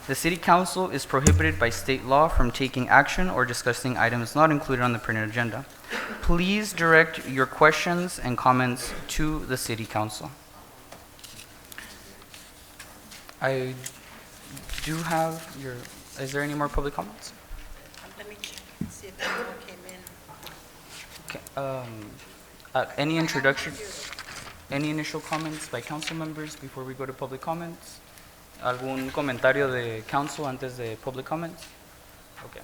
The City Council is prohibited by state law from taking action or discussing items not included on the printed agenda. Please direct your questions and comments to the City Council. I do have your, is there any more public comments? Let me check, see if anyone came in. Okay, any introduction, any initial comments by council members before we go to public comments? ¿Algún comentario de council antes de public comments? Okay.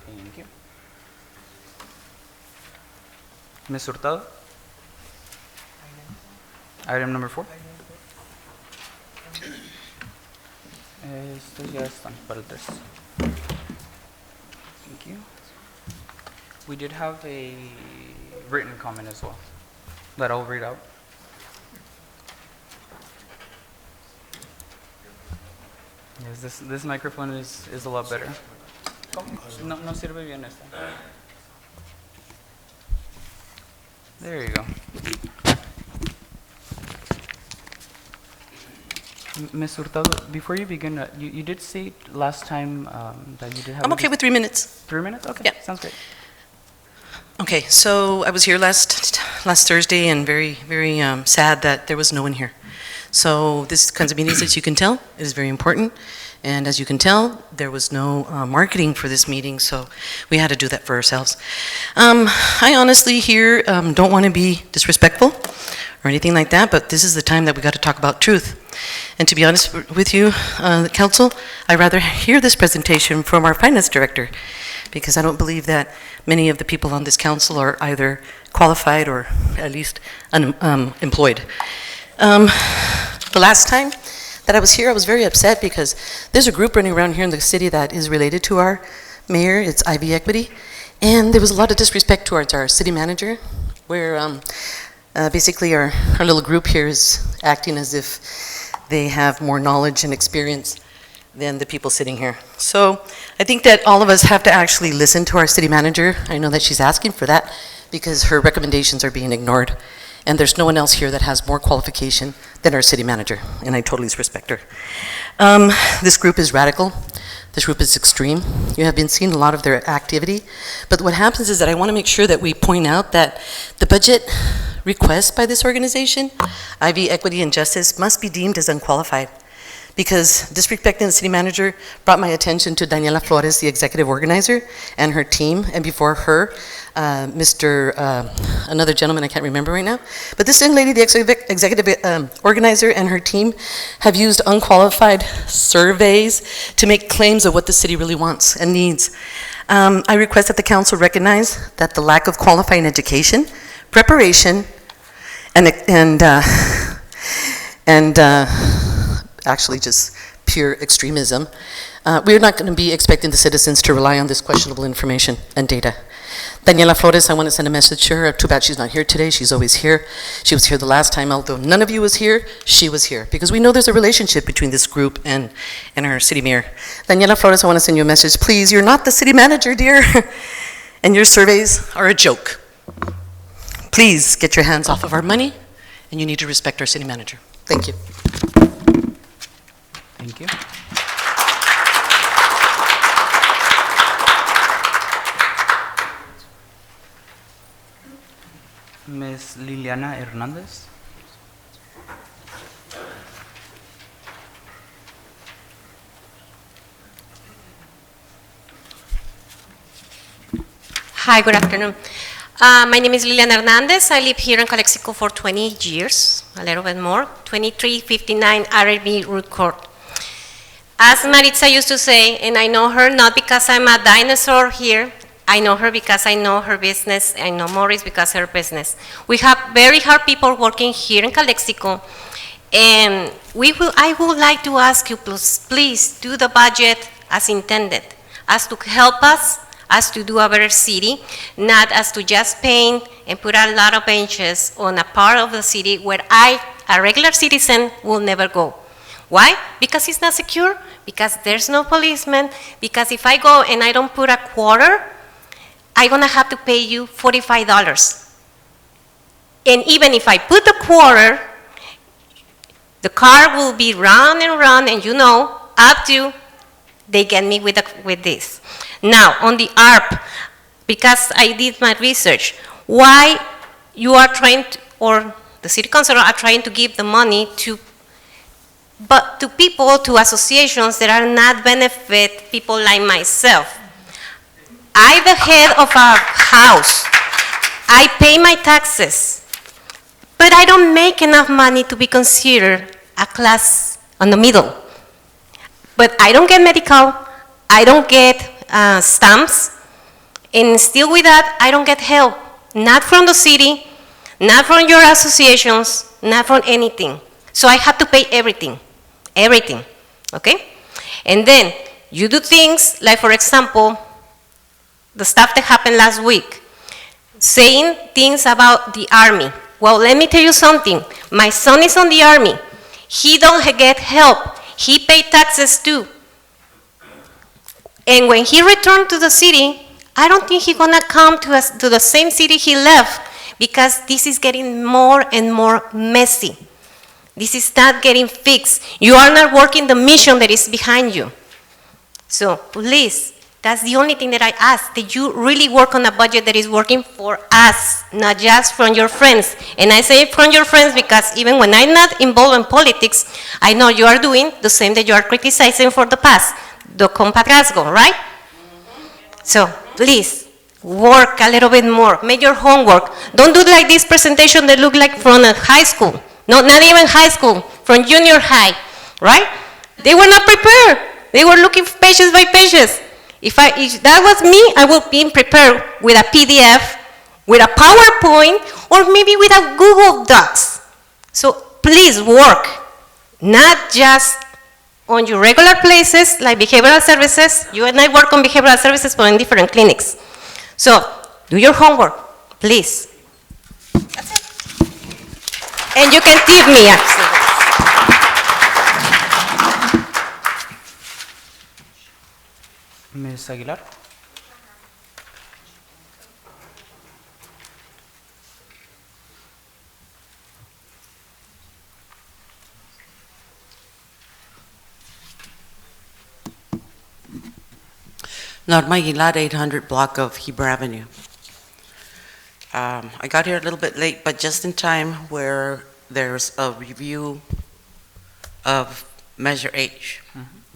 Thank you. Ms. Hurtado? Item number 4. Estos ya están para el 3. Thank you. We did have a written comment as well that I'll read out. Yes, this microphone is a lot better. No, no sirve bien esta. There you go. Ms. Hurtado, before you begin, you did say last time that you did have... I'm okay with 3 minutes. 3 minutes? Okay, Yeah. sounds great. Okay, so I was here last Thursday and very, very sad that there was no one here. So this kinds of meetings, as you can tell, it is very important. And as you can tell, there was no marketing for this meeting, so we had to do that for ourselves. I honestly here don't want to be disrespectful or anything like that, but this is the time that we got to talk about truth. And to be honest with you, the council, I'd rather hear this presentation from our finance director, because I don't believe that many of the people on this council are either qualified or at least employed. The last time that I was here, I was very upset because there's a group running around here in the city that is related to our mayor. It's IV Equity, and there was a lot of disrespect towards our city manager, where basically our little group here is acting as if they have more knowledge and experience than the people sitting here. So I think that all of us have to actually listen to our city manager. I know that she's asking for that because her recommendations are being ignored. And there's no one else here that has more qualification than our city manager, and I totally respect her. This group is radical. This group is extreme. You have been seeing a lot of their activity, but what happens is that I want to make sure that we point out that the budget request by this organization, IV Equity and Justice, must be deemed as unqualified, because disrespecting the city manager brought my attention to Daniela Flores, the executive organizer, and her team, and before her, another gentleman I can't remember right now. But this young lady, the executive organizer, and her team have used unqualified surveys to make claims of what the city really wants and needs. I request that the council recognize that the lack of qualifying education, preparation, and actually just pure extremism. We're not going to be expecting the citizens to rely on this questionable information and data. Daniela Flores, I want to send a message to her. Too bad she's not here today. She's always here. She was here the last time, although none of you was here, she was here. Because we know there's a relationship between this group and our city mayor. Daniela Flores, I want to send you a message. Please, you're not the city manager, dear. And your surveys are a joke. Please get your hands off of our money, and you need to respect our city manager. Thank you. Thank you. Ms. Liliana Hernandez. Hi, good afternoon. My name is Lilian Hernandez. I live here in Calexico for 20 years, a little bit more, 2359 RB Root Court. As Maritza used to say, and I know her not because I'm a dinosaur here, I know her because I know her business. I know Morris because her business. We have very hard people working here in Calexico, and I would like to ask you, please do the budget as intended, as to help us, as to do a better city, not as to just paint and put a lot of benches on a part of the city where I, a regular citizen, will never go. Why? Because it's not secure, because there's no policeman, because if I go and I don't put a quarter, I'm gonna have to pay you $45. And even if I put the quarter, The car will be round and round, and you know, up to they get me with this. Now, on the ARP, because I did my research, why you are trying to, or the city council are trying to give the money to people, to associations that are not benefit people like myself. I'm the head of a house. I pay my taxes, but I don't make enough money to be considered a class on the middle. But I don't get medical, I don't get stamps, and still with that, I don't get help. Not from the city, not from your associations, not from anything. So I have to pay everything, okay? And then you do things like, for example, the stuff that happened last week, saying things about the Army. Well, let me tell you something. My son is on the Army. He don't get help. He paid taxes too. And when he returned to the city, I don't think he's gonna come to the same city he left, because this is getting more and more messy. This is not getting fixed. You are not working the mission that is behind you. So please, that's the only thing that I ask, that you really work on a budget that is working for us, not just from your friends. And I say from your friends because even when I'm not involved in politics, I know you are doing the same that you are criticizing for the past, the compadrazgo, right? So please, work a little bit more, make your homework. Don't do like this presentation that look like from a high school. No, not even high school, from junior high, right? They were not prepared. They were looking pages by pages. If that was me, I would be prepared with a PDF, with a PowerPoint, or maybe with a Google Docs. So please work, not just on your regular places like behavioral services. You and I work on behavioral services, but in different clinics. So do your homework, please. That's it. And you can tip me, actually. Ms. Aguilar? Norma Aguilar, 800 block of Heber Avenue. I got here a little bit late, but just in time where there's a review of Measure H.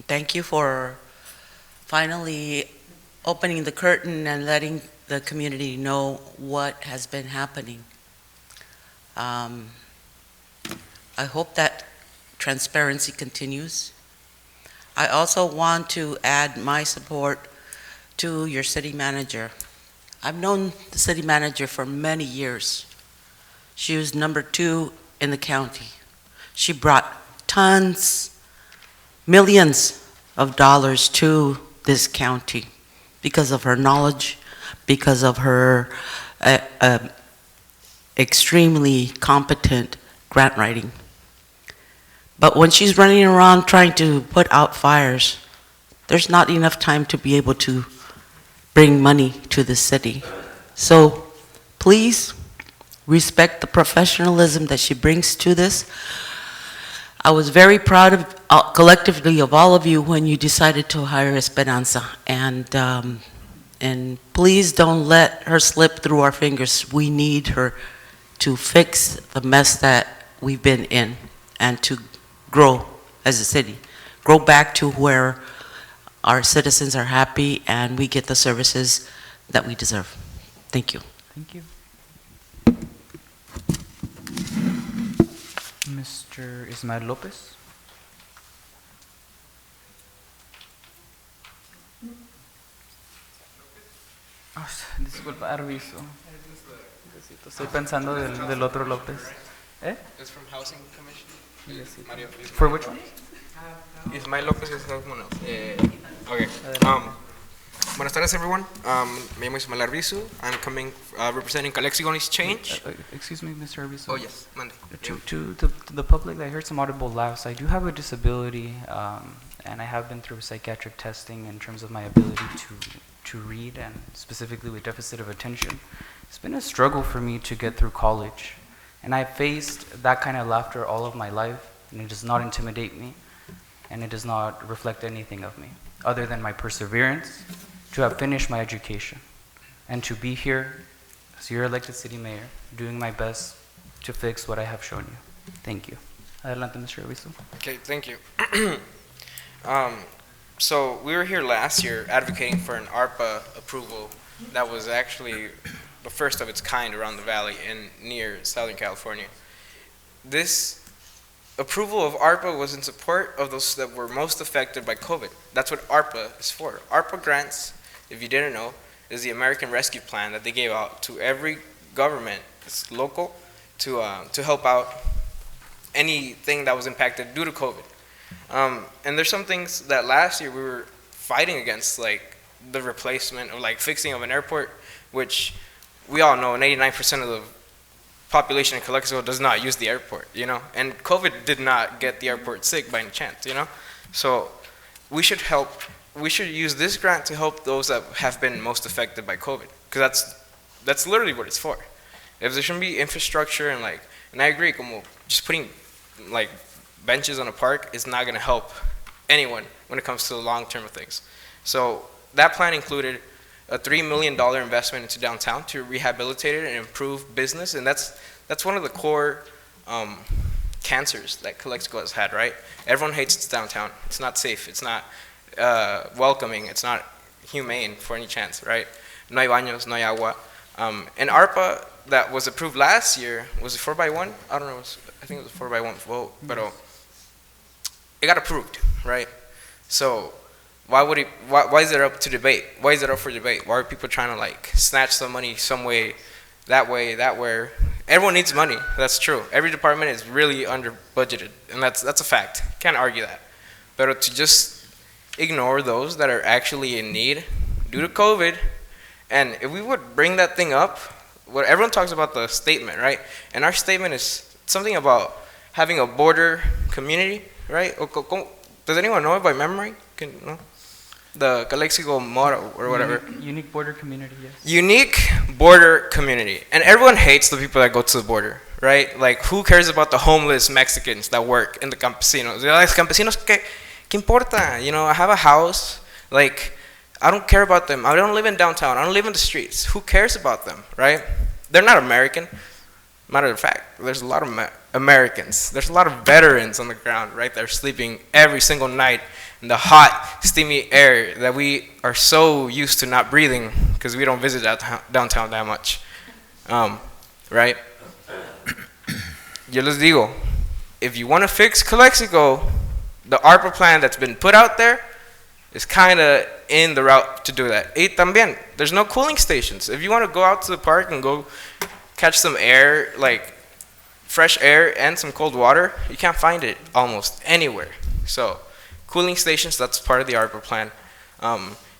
Thank you for finally opening the curtain and letting the community know what has been happening. I hope that transparency continues. I also want to add my support to your city manager. I've known the city manager for many years. She was number 2 in the county. She brought tons, millions of dollars to this county because of her knowledge, because of her extremely competent grant writing. But when she's running around trying to put out fires, there's not enough time to be able to bring money to the city. So please respect the professionalism that she brings to this. I was very proud of collectively of all of you when you decided to hire Esperanza, and please don't let her slip through our fingers. We need her to fix the mess that we've been in and to grow as a city, grow back to where our citizens are happy and we get the services that we deserve. Thank you. Thank you. Mr. Ismael Lopez? Oh, disculpa, Arvizo. Estoy pensando del otro López. ¿Eh? It's from Housing Commission. For which one? Ismael Lopez is one else. Okay. Buenas tardes, everyone. Me llamo Ismael Arvizu. I'm coming representing Calexico on Exchange. Excuse me, Mr. Arvizo. Oh, yes. Monday. To the public, I heard some audible laughs. I do have a disability, and I have been through psychiatric testing in terms of my ability to read, and specifically with deficit of attention. It's been a struggle for me to get through college, and I faced that kind of laughter all of my life. and it does not intimidate me, and it does not reflect anything of me, other than my perseverance to have finished my education, and to be here as your elected city mayor, doing my best to fix what I have shown you. Thank you. Adelante, Mr. Arvizu. Okay, thank you. So we were here last year advocating for an ARPA approval that was actually the first of its kind around the valley and near Southern California. This approval of ARPA was in support of those that were most affected by COVID. That's what ARPA is for. ARPA grants, if you didn't know, is the American Rescue Plan that they gave out to every government, it's local, to help out anything that was impacted due to COVID. And there's some things that last year we were fighting against, like the replacement or like fixing of an airport, which we all know 89% of the population in Calexico does not use the airport, you know, and COVID did not get the airport sick by any chance, you know. So we should use this grant to help those that have been most affected by COVID, because that's literally what it's for. If there shouldn't be infrastructure and I agree, como just putting like benches on a park is not going to help anyone when it comes to the long term of things. So that plan included a $3 million investment into downtown to rehabilitate it and improve business, and that's one of the core cancers that Calexico has had, right? Everyone hates its downtown. It's not safe. It's not welcoming. It's not humane for any chance, right? No hay baños, no hay agua. And ARPA that was approved last year, was it 4x1? I don't know. I think it was a 4x1 vote, but it got approved, right? So why is it up to debate? Why is it up for debate? Why are people trying to like snatch some money some way, that way? Everyone needs money. That's true. Every department is really under budgeted, and that's a fact. Can't argue that. But to just ignore those that are actually in need due to COVID, and if we would bring that thing up, what everyone talks about the statement, right? And our statement is something about having a border community, right? Does anyone know it by memory? No? The Calexico motto or whatever. Unique border community, yes. Unique border community. And everyone hates the people that go to the border, right? Like, who cares about the homeless Mexicans that work in the campesinos? Los campesinos, ¿qué importa? You know, I have a house. Like, I don't care about them. I don't live in downtown. I don't live in the streets. Who cares about them, right? They're not American. Matter of fact, there's a lot of Americans. There's a lot of veterans on the ground, right? They're sleeping every single night in the hot, steamy air that we are so used to not breathing because we don't visit downtown that much, right? Yo les digo, if you want to fix Calexico, the ARPA plan that's been put out there is kind of in the route to do that. Y también, there's no cooling stations. If you want to go out to the park and go catch some air, like fresh air and some cold water, you can't find it almost anywhere. So cooling stations, that's part of the ARPA plan.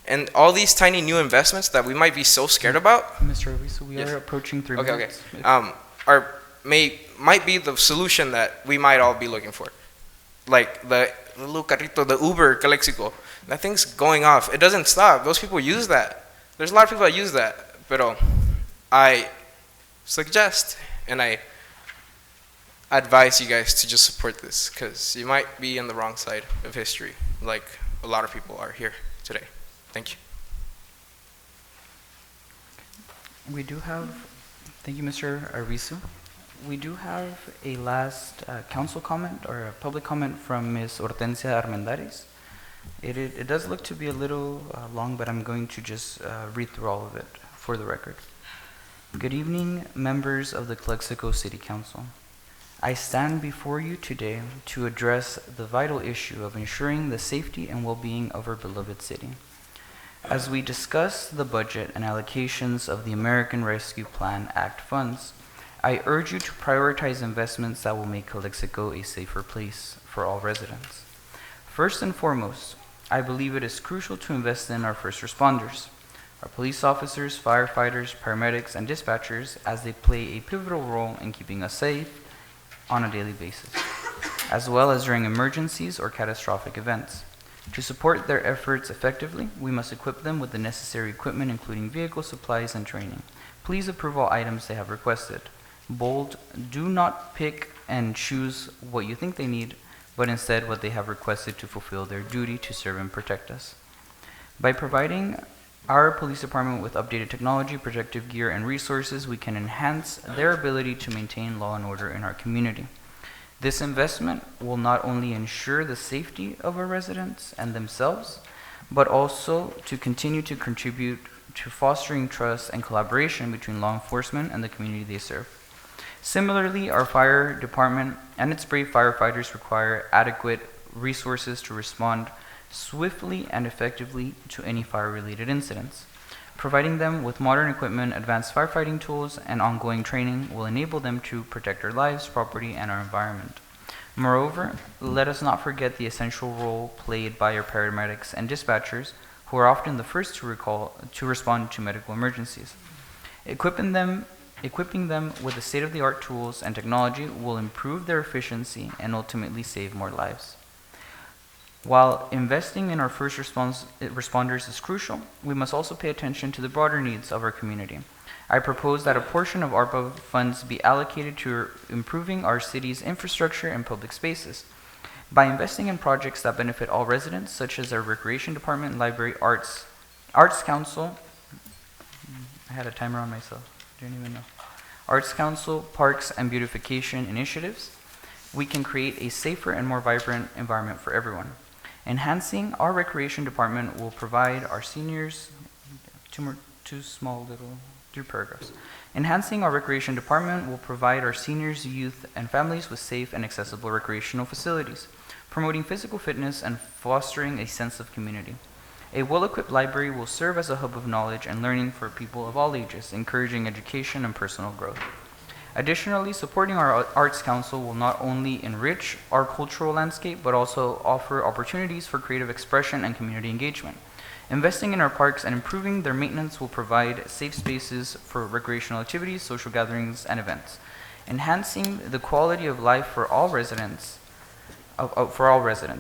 And all these tiny new investments that we might be so scared about. Mr. Arvizu, we are approaching 3 minutes. Okay. Might be the solution that we might all be looking for. Like the little carrito, the Uber Calexico, that thing's going off. It doesn't stop. Those people use that. There's a lot of people that use that. But I suggest and I advise you guys to just support this, because you might be on the wrong side of history, like a lot of people are here today. Thank you. We do have, thank you, Mr. Arvizu. We do have a last council comment or a public comment from Ms. Hortensia Armendares. It does look to be a little long, but I'm going to just read through all of it for the record. Good evening, members of the Calexico City Council. I stand before you today to address the vital issue of ensuring the safety and well-being of our beloved city. As we discuss the budget and allocations of the American Rescue Plan Act funds, I urge you to prioritize investments that will make Calexico a safer place for all residents. First and foremost, I believe it is crucial to invest in our first responders, our police officers, firefighters, paramedics, and dispatchers, as they play a pivotal role in keeping us safe on a daily basis, as well as during emergencies or catastrophic events. To support their efforts effectively, we must equip them with the necessary equipment, including vehicle supplies and training. Please approve all items they have requested. Bold, do not pick and choose what you think they need, but instead what they have requested to fulfill their duty to serve and protect us. By providing our police department with updated technology, protective gear, and resources, we can enhance their ability to maintain law and order in our community. This investment will not only ensure the safety of our residents and themselves, but also to continue to contribute to fostering trust and collaboration between law enforcement and the community they serve. Similarly, our fire department and its brave firefighters require adequate resources to respond swiftly and effectively to any fire-related incidents. Providing them with modern equipment, advanced firefighting tools, and ongoing training will enable them to protect our lives, property, and our environment. Moreover, let us not forget the essential role played by our paramedics and dispatchers, who are often the first to respond to medical emergencies. Equipping them with the state-of-the-art tools and technology will improve their efficiency and ultimately save more lives. While investing in our first responders is crucial, we must also pay attention to the broader needs of our community. I propose that a portion of ARPA funds be allocated to improving our city's infrastructure and public spaces. By investing in projects that benefit all residents, such as our Recreation Department, Library, Arts Council, I had a timer on myself, didn't even know. Arts Council, parks, and beautification initiatives, we can create a safer and more vibrant environment for everyone. Enhancing our Recreation Department will provide our seniors, three paragraphs. Enhancing our Recreation Department will provide our seniors, youth, and families with safe and accessible recreational facilities, promoting physical fitness and fostering a sense of community. A well-equipped library will serve as a hub of knowledge and learning for people of all ages, encouraging education and personal growth. Additionally, supporting our Arts Council will not only enrich our cultural landscape, but also offer opportunities for creative expression and community engagement. Investing in our parks and improving their maintenance will provide safe spaces for recreational activities, social gatherings, and events. Enhancing the quality of life for all residents,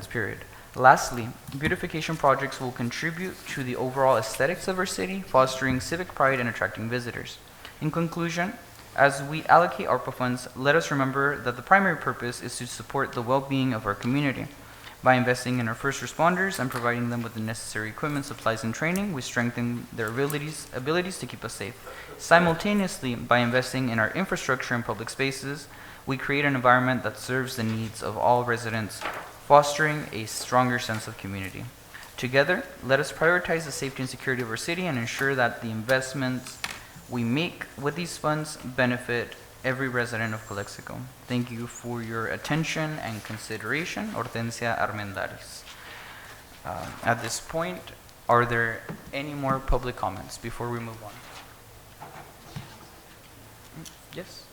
period. Lastly, beautification projects will contribute to the overall aesthetics of our city, fostering civic pride and attracting visitors. In conclusion, as we allocate ARPA funds, let us remember that the primary purpose is to support the well-being of our community. By investing in our first responders and providing them with the necessary equipment, supplies, and training, we strengthen their abilities to keep us safe. Simultaneously, by investing in our infrastructure and public spaces, we create an environment that serves the needs of all residents, fostering a stronger sense of community. Together, let us prioritize the safety and security of our city and ensure that the investments we make with these funds benefit every resident of Calexico. Thank you for your attention and consideration. Hortensia Armendaris. At this point, are there any more public comments before we move on? Yes?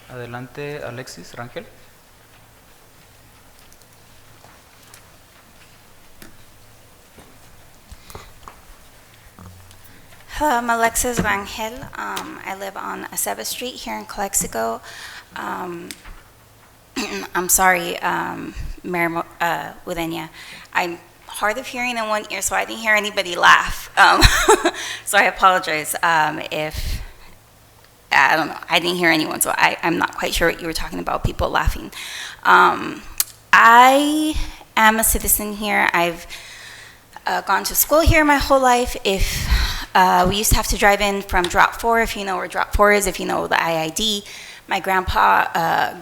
Adelante, Alexis Rangel. Hello, I'm Alexis Rangel. I live on Aceba Street here in Calexico. I'm sorry, Mayor Udenia. I'm hard of hearing in one ear, so I didn't hear anybody laugh. So I apologize if, I don't know, I didn't hear anyone, so I'm not quite sure what you were talking about, people laughing. I am a citizen here. I've gone to school here my whole life. We used to have to drive in from Drop 4, if you know where Drop 4 is, if you know the IID. My grandpa,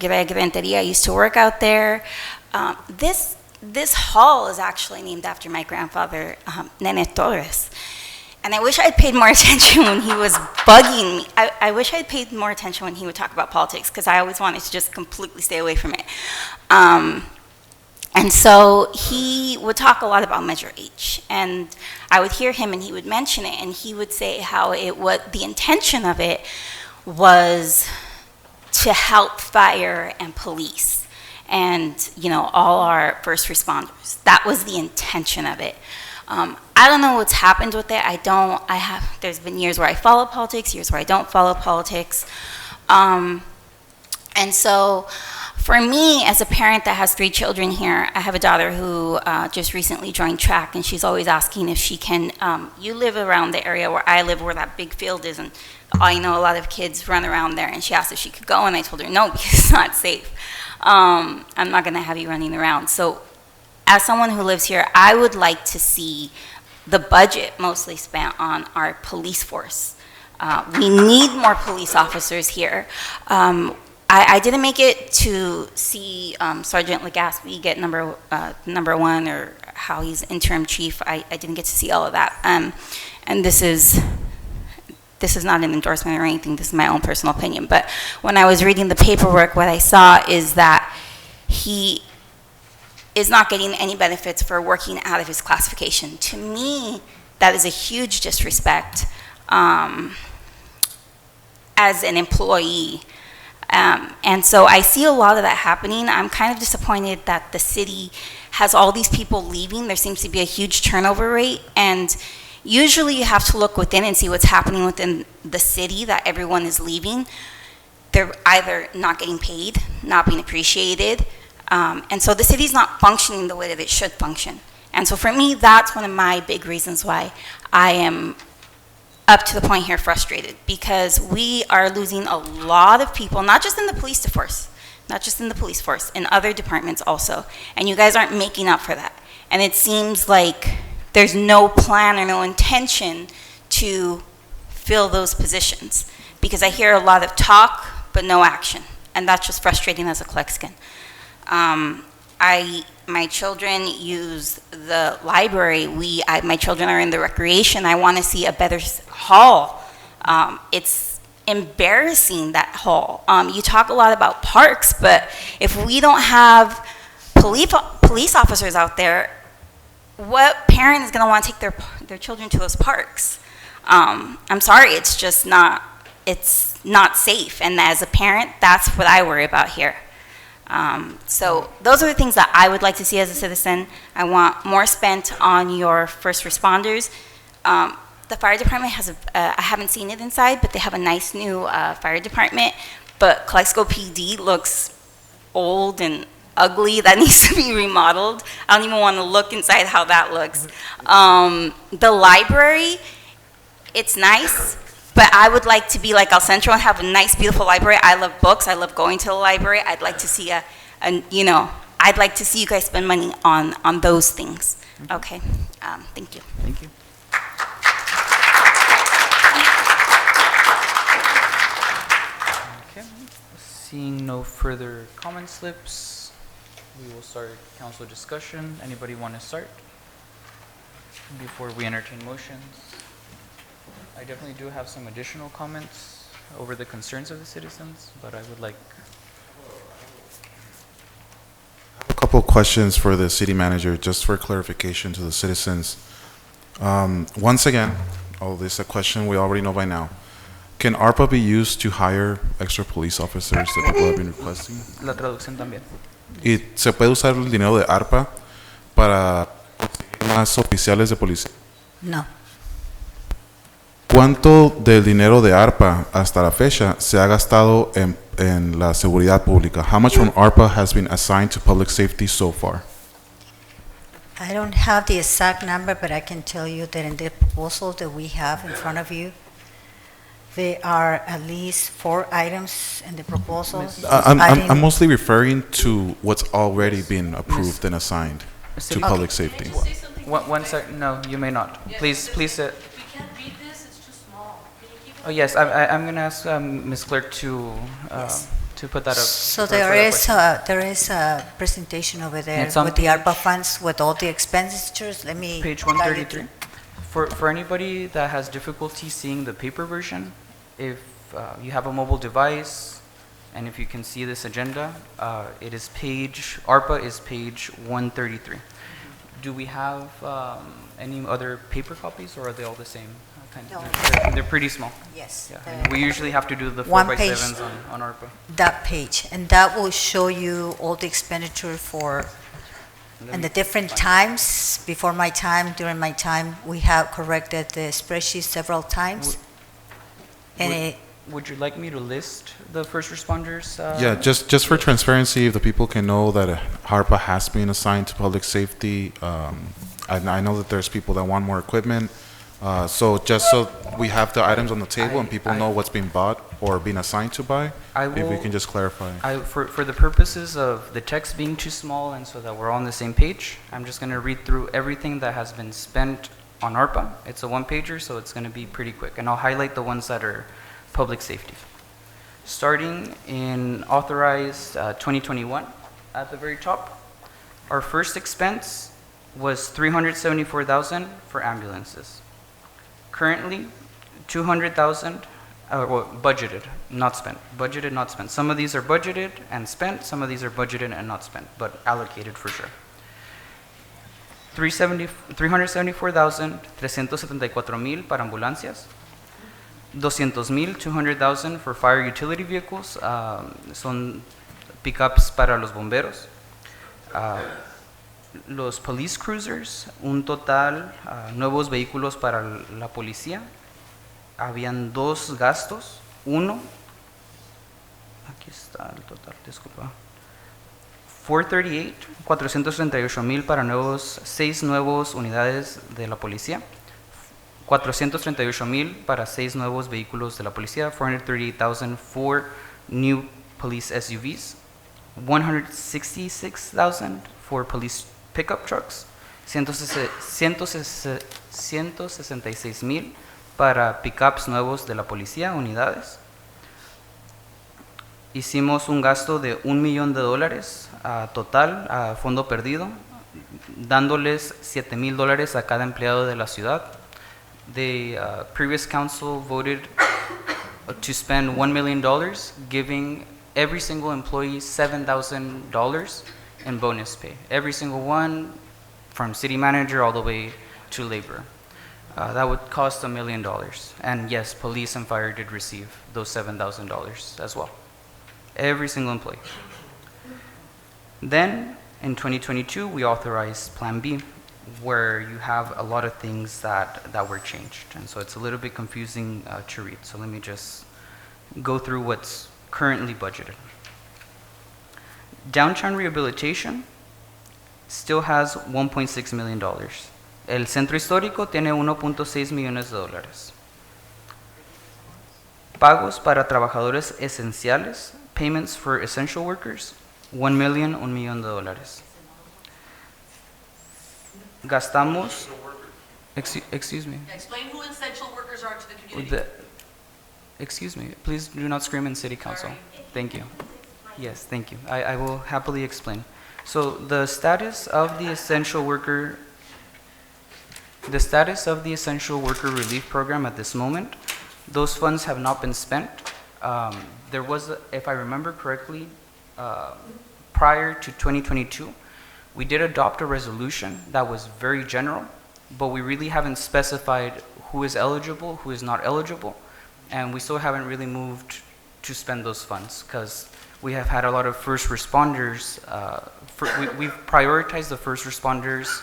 Renteria, used to work out there. This hall is actually named after my grandfather, Nene Torres. And I wish I'd paid more attention when he was bugging me. I wish I'd paid more attention when he would talk about politics, because I always wanted to just completely stay away from it. And so he would talk a lot about Measure H, and I would hear him and he would mention it, and he would say how the intention of it was to help fire and police and, you know, all our first responders. That was the intention of it. I don't know what's happened with it. There's been years where I follow politics, years where I don't follow politics. And so For me, as a parent that has 3 children here, I have a daughter who just recently joined track, and she's always asking if she can, you live around the area where I live, where that big field is, and I know a lot of kids run around there, and she asked if she could go, and I told her no, because it's not safe. I'm not gonna have you running around. So as someone who lives here, I would like to see the budget mostly spent on our police force. We need more police officers here. I didn't make it to see Sergeant Legaspi get number 1, or how he's interim chief. I didn't get to see all of that. And this is not an endorsement or anything. This is my own personal opinion. But when I was reading the paperwork, what I saw is that he is not getting any benefits for working out of his classification. To me, that is a huge disrespect as an employee. And so I see a lot of that happening. I'm kind of disappointed that the city has all these people leaving. There seems to be a huge turnover rate, and usually you have to look within and see what's happening within the city that everyone is leaving. They're either not getting paid, not being appreciated, and so the city's not functioning the way that it should function. And so for me, that's one of my big reasons why I am up to the point here frustrated, because we are losing a lot of people, not just in the police force, in other departments also, and you guys aren't making up for that. And it seems like there's no plan or no intention to fill those positions, because I hear a lot of talk but no action, and that's just frustrating as a Calexican. My children use the library. My children are in the recreation. I want to see a better hall. It's embarrassing, that hall. You talk a lot about parks, but if we don't have police officers out there, what parent is going to want to take their children to those parks? I'm sorry, it's just not safe. And as a parent, that's what I worry about here. So those are the things that I would like to see as a citizen. I want more spent on your first responders. The fire department has I haven't seen it inside, but they have a nice new fire department. But Calexico PD looks old and ugly. That needs to be remodeled. I don't even want to look inside how that looks. The library, it's nice, but I would like to be like El Centro and have a nice, beautiful library. I love books. I love going to the library. I'd like to see I'd like to see you guys spend money on those things. Okay, thank you. Thank you. Okay, seeing no further comment slips, we will start council discussion. Anybody want to start before we entertain motions? I definitely do have some additional comments over the concerns of the citizens, but I would like... A couple of questions for the city manager, just for clarification to the citizens. Once again, this is a question we already know by now. Can ARPA be used to hire extra police officers that people have been requesting? La traducción también. ¿Y se puede usar el dinero de ARPA para conseguir más oficiales de policía? No. ¿Cuánto del dinero de ARPA hasta la fecha se ha gastado en la seguridad pública? How much from ARPA has been assigned to public safety so far? I don't have the exact number, but I can tell you that in the proposal that we have in front of you, there are at least 4 items in the proposal. I'm mostly referring to what's already been approved and assigned to public safety. One second. No, you may not. Please sit. Oh yes, I'm going to ask Ms. Clerk to put that up. So there is a presentation over there with the ARPA funds, with all the expenditures. Let me... Page 133. For anybody that has difficulty seeing the paper version, if you have a mobile device, and if you can see this agenda, ARPA is page 133. Do we have any other paper copies, or are they all the same? No. They're pretty small. Yes. Yeah. We usually have to do the 4x7s on ARPA. That page, and that will show you all the expenditure for, and the different times, before my time, during my time, we have corrected the spreadsheet several times. And would you like me to list the first responders? Yeah, just for transparency, if the people can know that HARPA has been assigned to public safety, I know that there's people that want more equipment, so just so we have the items on the table and people know what's being bought or being assigned to buy, if we can just clarify. For the purposes of the text being too small and so that we're all on the same page, I'm just going to read through everything that has been spent on ARPA. It's a one-pager, so it's going to be pretty quick, and I'll highlight the ones that are public safety. Starting in authorized 2021, at the very top, our first expense was $374,000 for ambulances. Currently, $200,000, budgeted, not spent. Budgeted, not spent. Some of these are budgeted and spent, some of these are budgeted and not spent, but allocated for sure. $374,000, $374,000 para ambulancias, $200,000, $200,000 for fire utility vehicles, son pickups para los bomberos. Los police cruisers, un total, nuevos vehículos para la policía. Habían dos gastos, uno, aquí está el total, disculpa. 438,000 para seis nuevos unidades de la policía, 438,000 para 6 nuevos vehículos de la policía, 438,000 for new police SUVs, 166,000 for police pickup trucks, 166,000 para pickups nuevos de la policía, unidades. Hicimos un gasto de $1 million total a fondo perdido, dándoles $7,000 a cada empleado de la ciudad. The previous council voted to spend $1 million, giving every single employee $7,000 in bonus pay. Every single one, from city manager all the way to labor. That would cost $1 million. And yes, police and fire did receive those $7,000 as well. Every single employee. Then, in 2022, we authorized Plan B, where you have a lot of things that were changed. And so it's a little bit confusing to read. So let me just go through what's currently budgeted. Downtown rehabilitation still has $1.6 million. El centro histórico tiene $1.6 millones. Pagos para trabajadores esenciales, payments for essential workers, $1 million. Gastamos, excuse me. Explain who essential workers are to the community. Excuse me, please do not scream in city council. Thank you. Yes, thank you. I will happily explain. So the status of the essential worker relief program at this moment, those funds have not been spent. There was, if I remember correctly, prior to 2022, we did adopt a resolution that was very general, but we really haven't specified who is eligible, who is not eligible, and we still haven't really moved to spend those funds because we have had a lot of first responders. We've prioritized the first responders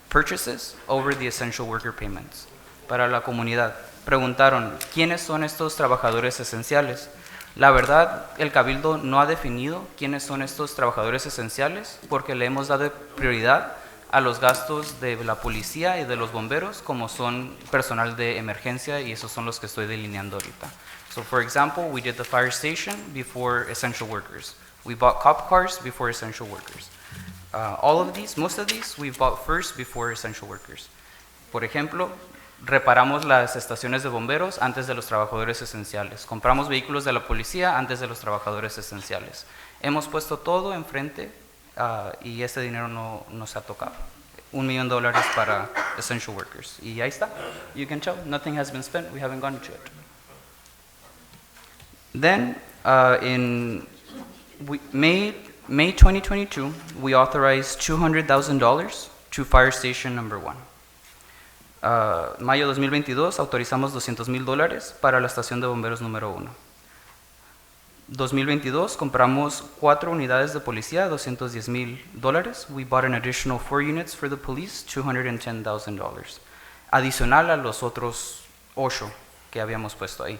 purchases over the essential worker payments. Para la comunidad, preguntaron, ¿quiénes son estos trabajadores esenciales? La verdad, el Cabildo no ha definido quiénes son estos trabajadores esenciales porque le hemos dado prioridad a los gastos de la policía y de los bomberos como son personal de emergencia y esos son los que estoy delineando ahorita. So for example, we did the fire station before essential workers. We bought cop cars before essential workers. All of these, most of these, we bought first before essential workers. Por ejemplo, reparamos las estaciones de bomberos antes de los trabajadores esenciales. Compramos vehículos de la policía antes de los trabajadores esenciales. Hemos puesto todo enfrente y este dinero no se ha tocado. $1 million para essential workers. Y ahí está. You can tell, nothing has been spent. We haven't gone to it. Then, in May 2022, we authorized $200,000 to Fire Station Number 1. Mayo 2022 autorizamos $200,000 para la estación de bomberos número 1. 2022 compramos 4 unidades de policía, $210,000. We bought an additional 4 units for the police, $210,000. Adicional a los otros 8 que habíamos puesto ahí.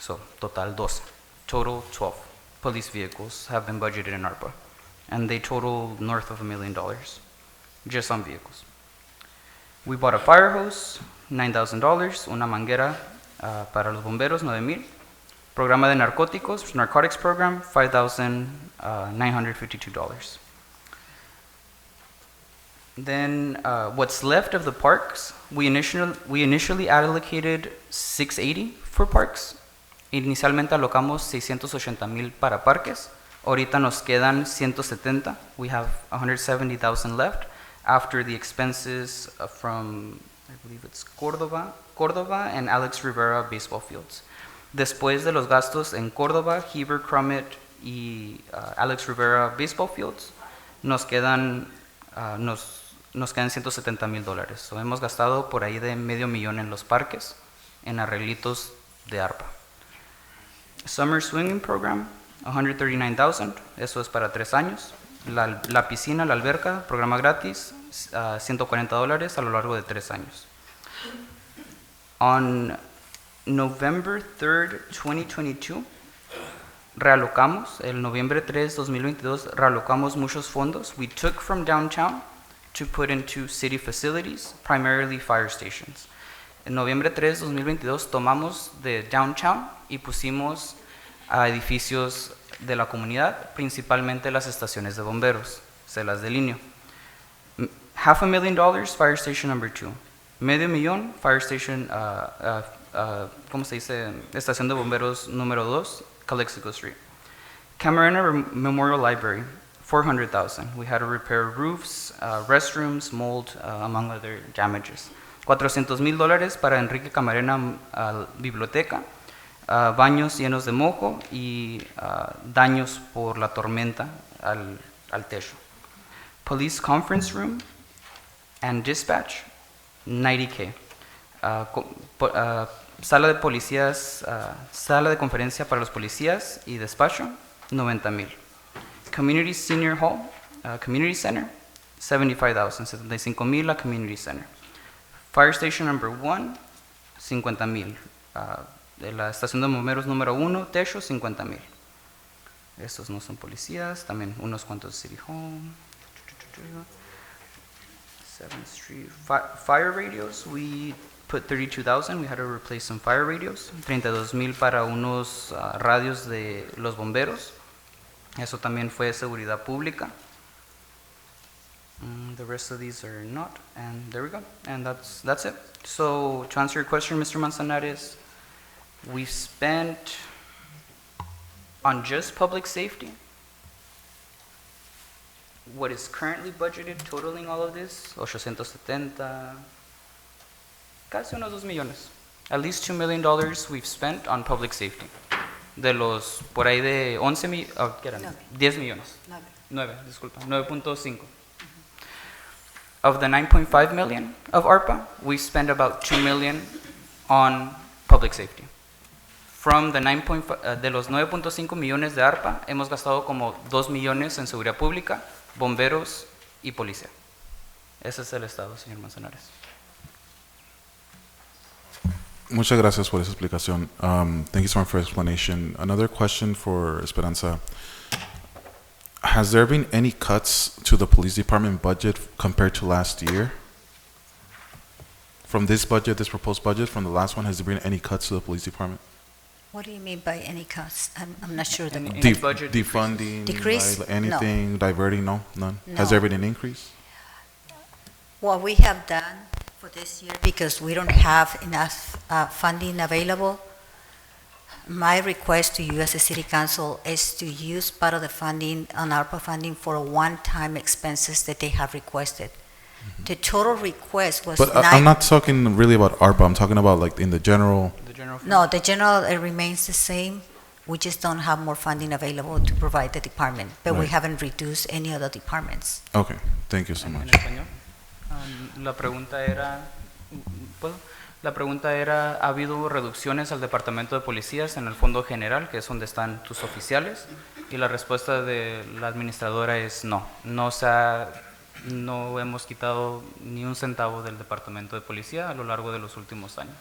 So, total 12. Total 12 police vehicles have been budgeted in ARPA, and they total north of $1 million, just on vehicles. We bought a fire hose, $9,000, una manguera para los bomberos, $9,000. Programa de narcóticos, narcotics program, $5,952. Then what's left of the parks, we initially allocated $680 for parks. Inicialmente alocamos $680,000 para parques. Ahorita nos quedan $170. We have $170,000 left after the expenses from, I believe it's Córdoba and Alex Rivera baseball fields. Después de los gastos en Córdoba, Heber, Crummett y Alex Rivera baseball fields, nos quedan $170,000. So, hemos gastado por ahí de $500,000 en los parques, en arreglitos de ARPA. Summer Swimming Program, $139,000, eso es para 3 años. La piscina, la alberca, programa gratis, $140 a lo largo de 3 años. On November 3rd, 2022, realocamos, el noviembre 3, 2022, realocamos muchos fondos. We took from downtown to put into city facilities, primarily fire stations. En noviembre 3, 2022, tomamos de downtown y pusimos a edificios de la comunidad, principalmente las estaciones de bomberos. Se las delineo. $500,000, fire station number 2. $500,000, fire station, ¿cómo se dice? Estación de bomberos número 2, Calexico Street. Camarena Memorial Library, $400,000. We had to repair roofs, restrooms, mold, among other damages. $400,000 para Enrique Camarena Biblioteca, baños llenos de mojo y daños por la tormenta al techo. Police Conference Room and Dispatch, $90,000. Sala de policías, sala de conferencia para los policías y despacho, $90,000. Community Senior Hall, Community Center, $75,000, $75,000 la Community Center. Fire Station number 1, $50,000. De la estación de bomberos número 1, techo, $50,000. Estos no son policías, también unos cuantos de City Hall. 7th Street. Fire radios, we put $32,000. We had to replace some fire radios. $32,000 para unos radios de los bomberos. Eso también fue seguridad pública. The rest of these are not, and there we go. And that's it. So to answer your question, Mr. Manzanares, we've spent on just public safety what is currently budgeted, totaling all of this, 870, casi unos 2 millones. At least $2 million we've spent on public safety. De los, por ahí de 11 millones, ¿qué eran? 10 millones. 9, disculpa, 9.5. Of the 9.5 million of ARPA, we spent about 2 million on public safety. From the de los 9.5 millones de ARPA, hemos gastado como 2 millones en seguridad pública, bomberos y policía. Ese es el estado, señor Manzanares. Muchas gracias por esa explicación. Thank you so much for your explanation. Another question for Esperanza. Has there been any cuts to the police department budget compared to last year? From this budget, this proposed budget, from the last one, has there been any cuts to the police department? What do you mean by any cuts? I'm not sure. Budget defunding, decrease? like anything, No. Diverting, no, none. No. Has there been an increase? What we have done for this year, because we don't have enough funding available, my request to you as a city council is to use part of the funding on ARPA funding for one-time expenses that they have requested. The total request was But I'm not talking really about ARPA. I'm talking about like in the general. No, the general remains the same. We just don't have more funding available to provide the department, but we Right. haven't reduced any other departments. Okay, thank you so much. La pregunta era, ¿puedo? La pregunta era, ¿ha habido reducciones al departamento de policías en el fondo general, que es donde están tus oficiales? Y la respuesta de la administradora es no. No hemos quitado ni un centavo del departamento de policía a lo largo de los últimos años.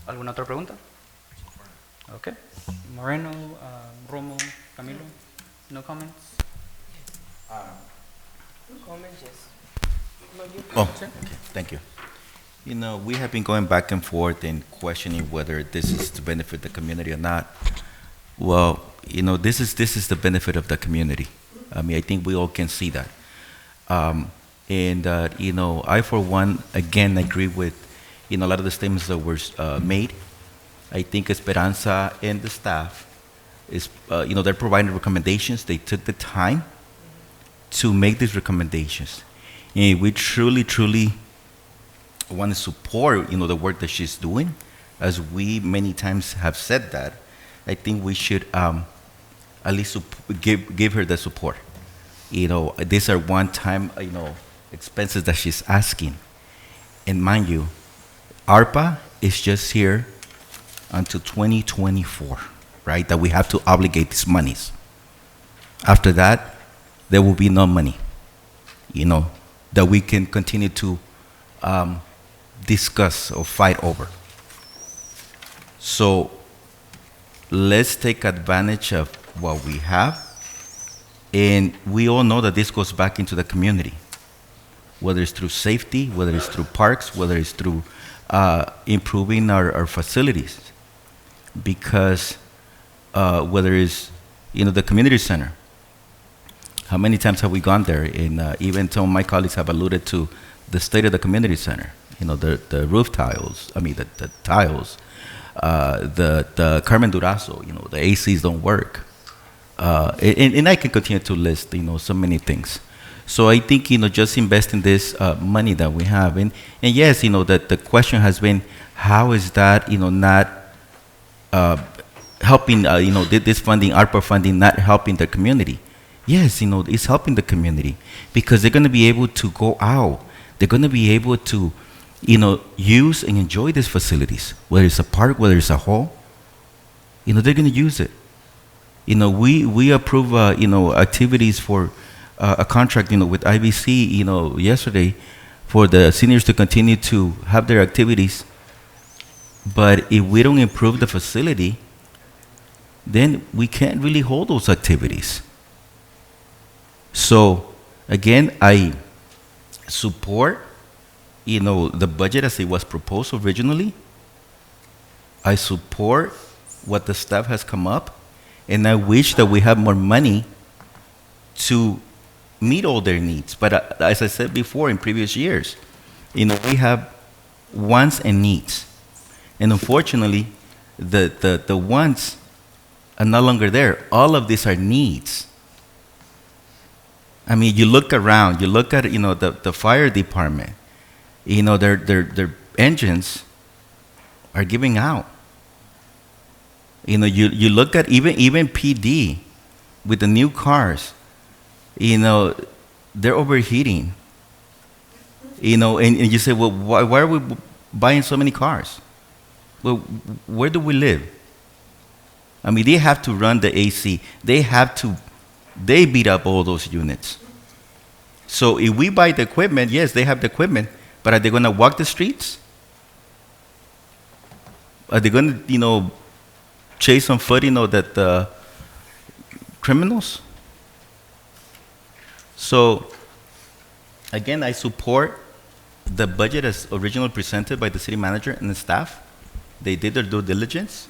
¿Alguna otra pregunta? Okay. Moreno, Romo, Camilo, no comments? Oh, okay, thank you. You know, we have been going back and forth and questioning whether this is to benefit the community or not. Well, you know, this is the benefit of the community. I mean, I think we all can see that. You know, I, for one, again, agree with, you know, a lot of the statements that were made. I think Esperanza and the staff is, you know, they're providing recommendations. They took the time to make these recommendations. And we truly, truly want to support, you know, the work that she's doing. As we many times have said that, I think we should at least give her the support. You know, these are one-time, you know, expenses that she's asking. And mind you, ARPA is just here until 2024, right? That we have to obligate these monies. After that, there will be no money, you know, that we can continue to discuss or fight over. So let's take advantage of what we have. And we all know that this goes back into the community, whether it's through safety, whether it's through parks, whether it's through improving our facilities. Because whether it's, you know, the community center, how many times have we gone there? And even some of my colleagues have alluded to the state of the community center. You know, the roof tiles, I mean, the tiles, the Carmen Durazo, you know, the ACs don't work. And I can continue to list, you know, so many things. So I think, you know, just investing this money that we have. And yes, you know, that the question has been, how is that, you know, not helping, you know, this funding, ARPA funding, not helping the community? Yes, you know, it's helping the community because they're going to be able to go out. They're going to be able to, you know, use and enjoy these facilities, whether it's a park, whether it's a hall. You know, they're going to use it. You know, we approve, you know, activities for a contract, you know, with IBC, you know, yesterday for the seniors to continue to have their activities. But if we don't improve the facility, then we can't really hold those activities. So, again, I support, you know, the budget as it was proposed originally. I support what the staff has come up. And I wish that we have more money to meet all their needs. But as I said before in previous years, you know, we have wants and needs. And unfortunately, the wants are no longer there. All of these are needs. I mean, you look around, you look at, you know, the fire department, you know, their engines are giving out. You know, you look at even PD with the new cars, you know, they're overheating. You know, and you say, well, why are we buying so many cars? Well, where do we live? I mean, they have to run the AC. They beat up all those units. So if we buy the equipment, yes, they have the equipment, but are they going to walk the streets? Are they going to, you know, chase on foot, you know, that criminals? So, again, I support the budget as originally presented by the city manager and the staff. They did their due diligence,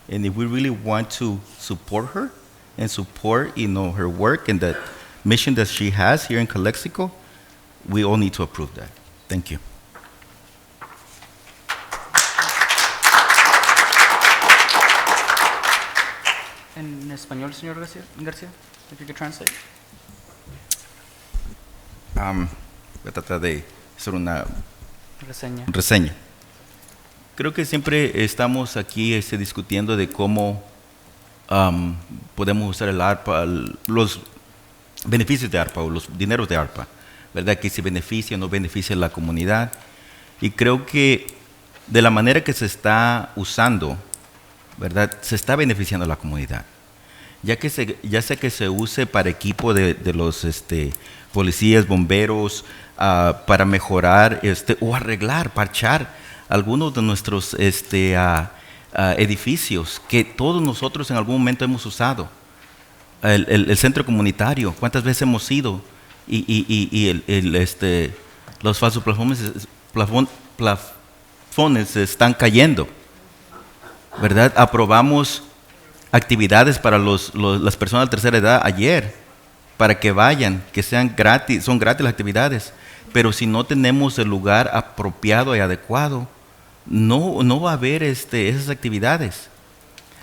and if we really want to support her and support, you know, her work and the mission that she has here in Calexico, we all need to approve that. Thank you. En español, señor García, if you could translate. Voy a tratar de hacer una Reseña. reseña. Creo que siempre estamos aquí discutiendo de cómo podemos usar el ARPA, los beneficios de ARPA o los dineros de ARPA, ¿verdad? Que si beneficia o no beneficia a la comunidad. Y creo que de la manera que se está usando, ¿verdad? Se está beneficiando a la comunidad. Ya sea que se use para equipo de los policías, bomberos, para mejorar o arreglar, parchar algunos de nuestros edificios que todos nosotros en algún momento hemos usado. El centro comunitario, ¿cuántas veces hemos ido? Los falsos plafones están cayendo, ¿verdad? Aprobamos actividades para las personas de tercera edad ayer, para que vayan, que sean gratis, son gratis las actividades, pero si no tenemos el lugar apropiado y adecuado, no va a haber esas actividades.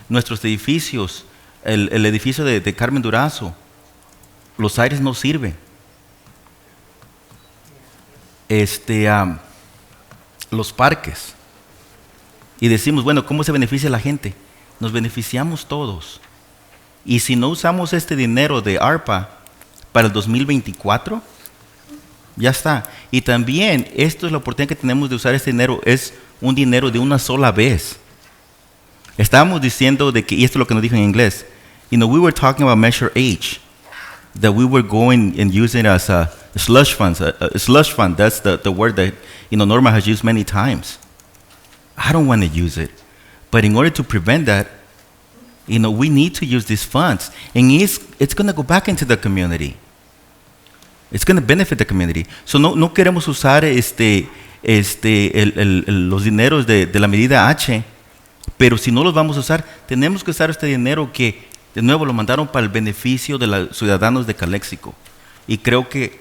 Nuestros edificios, el edificio de Carmen Durazo, los aires no sirven. Los parques. Y decimos, bueno, ¿cómo se beneficia la gente? Nos beneficiamos todos. Y si no usamos este dinero de ARPA para el 2024, ya está. Y también, esto es la oportunidad que tenemos de usar este dinero, es un dinero de una sola vez. Estábamos diciendo de que, y esto es lo que nos dijo en inglés, we were talking about Measure H, that we were going and using as a slush fund. A slush fund, that's the word that Norma has used many times. I don't want to use it. But in order to prevent that, we need to use these funds. And it's going to go back into the community. It's going to benefit the community. So no queremos usar los dineros de la medida H, pero si no los vamos a usar, tenemos que usar este dinero que, de nuevo, lo mandaron para el beneficio de los ciudadanos de Calexico. Y creo que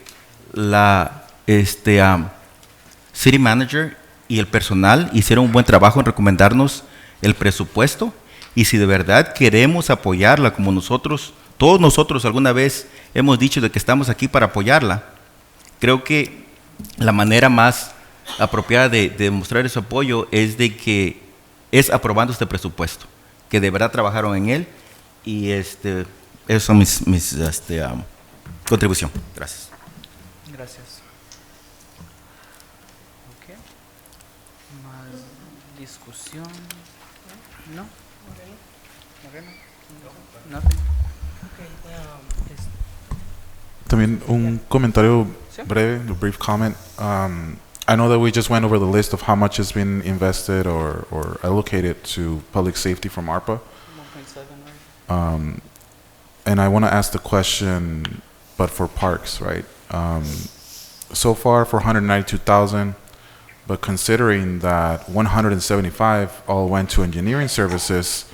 la City Manager y el personal hicieron un buen trabajo en recomendarnos el presupuesto. Y si de verdad queremos apoyarla, como todos nosotros alguna vez hemos dicho de que estamos aquí para apoyarla, creo que la manera más apropiada de demostrar ese apoyo es aprobando este presupuesto, que de verdad trabajaron en él, y esas son mis contribución. Gracias. Gracias. Ok. Más discusión. No. Moreno. Nothing. También un comentario breve, a brief comment. I know that we just went over the list of how much has been invested or allocated to public safety from ARPA. 1.7, right? And I want to ask the question, but for parks, right? So far, for 192,000, but considering that 175 all went to engineering services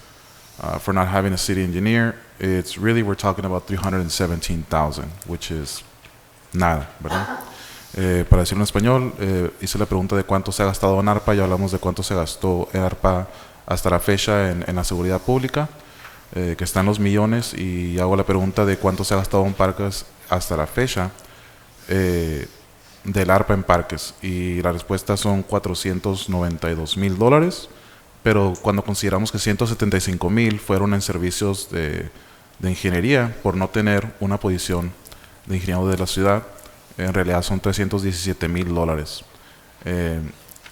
for not having a city engineer, it's really, we're talking about 317,000, which is nada, ¿verdad? Para decirlo en español, hice la pregunta de cuánto se ha gastado en ARPA, ya hablamos de cuánto se gastó en ARPA hasta la fecha en la seguridad pública, que está en los millones, y hago la pregunta de cuánto se ha gastado en parques hasta la fecha del ARPA en parques, y la respuesta son $492,000, pero cuando consideramos que 175,000 fueron en servicios de ingeniería por no tener una posición de ingeniero de la ciudad, en realidad son $317,000.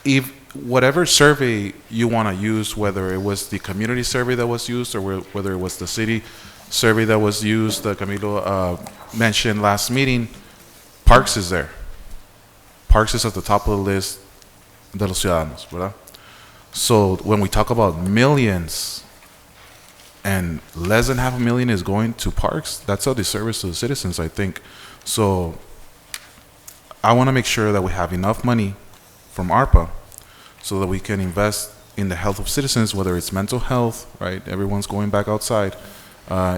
If whatever survey you want to use, whether it was the community survey that was used or whether it was the city survey that was used, Camilo mentioned last meeting, Parks is there. Parks is at the top of the list de los ciudadanos, ¿verdad? So when we talk about millions and less than $500,000 is going to parks, that's a disservice to the citizens, I think. So I want to make sure that we have enough money from ARPA so that we can invest in the health of citizens, whether it's mental health, right? Everyone's going back outside,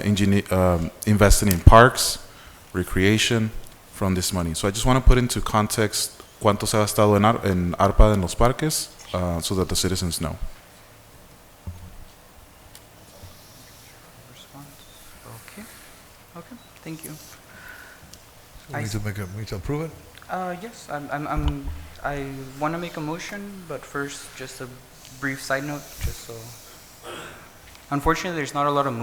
investing in parks, recreation from this money. So I just want to put into context cuánto se ha gastado en ARPA en los parques so that the citizens know. Okay, thank you. We need to approve it? Yes, I want to make a motion, but first, just a brief side note, just so. Unfortunately, there's not a lot of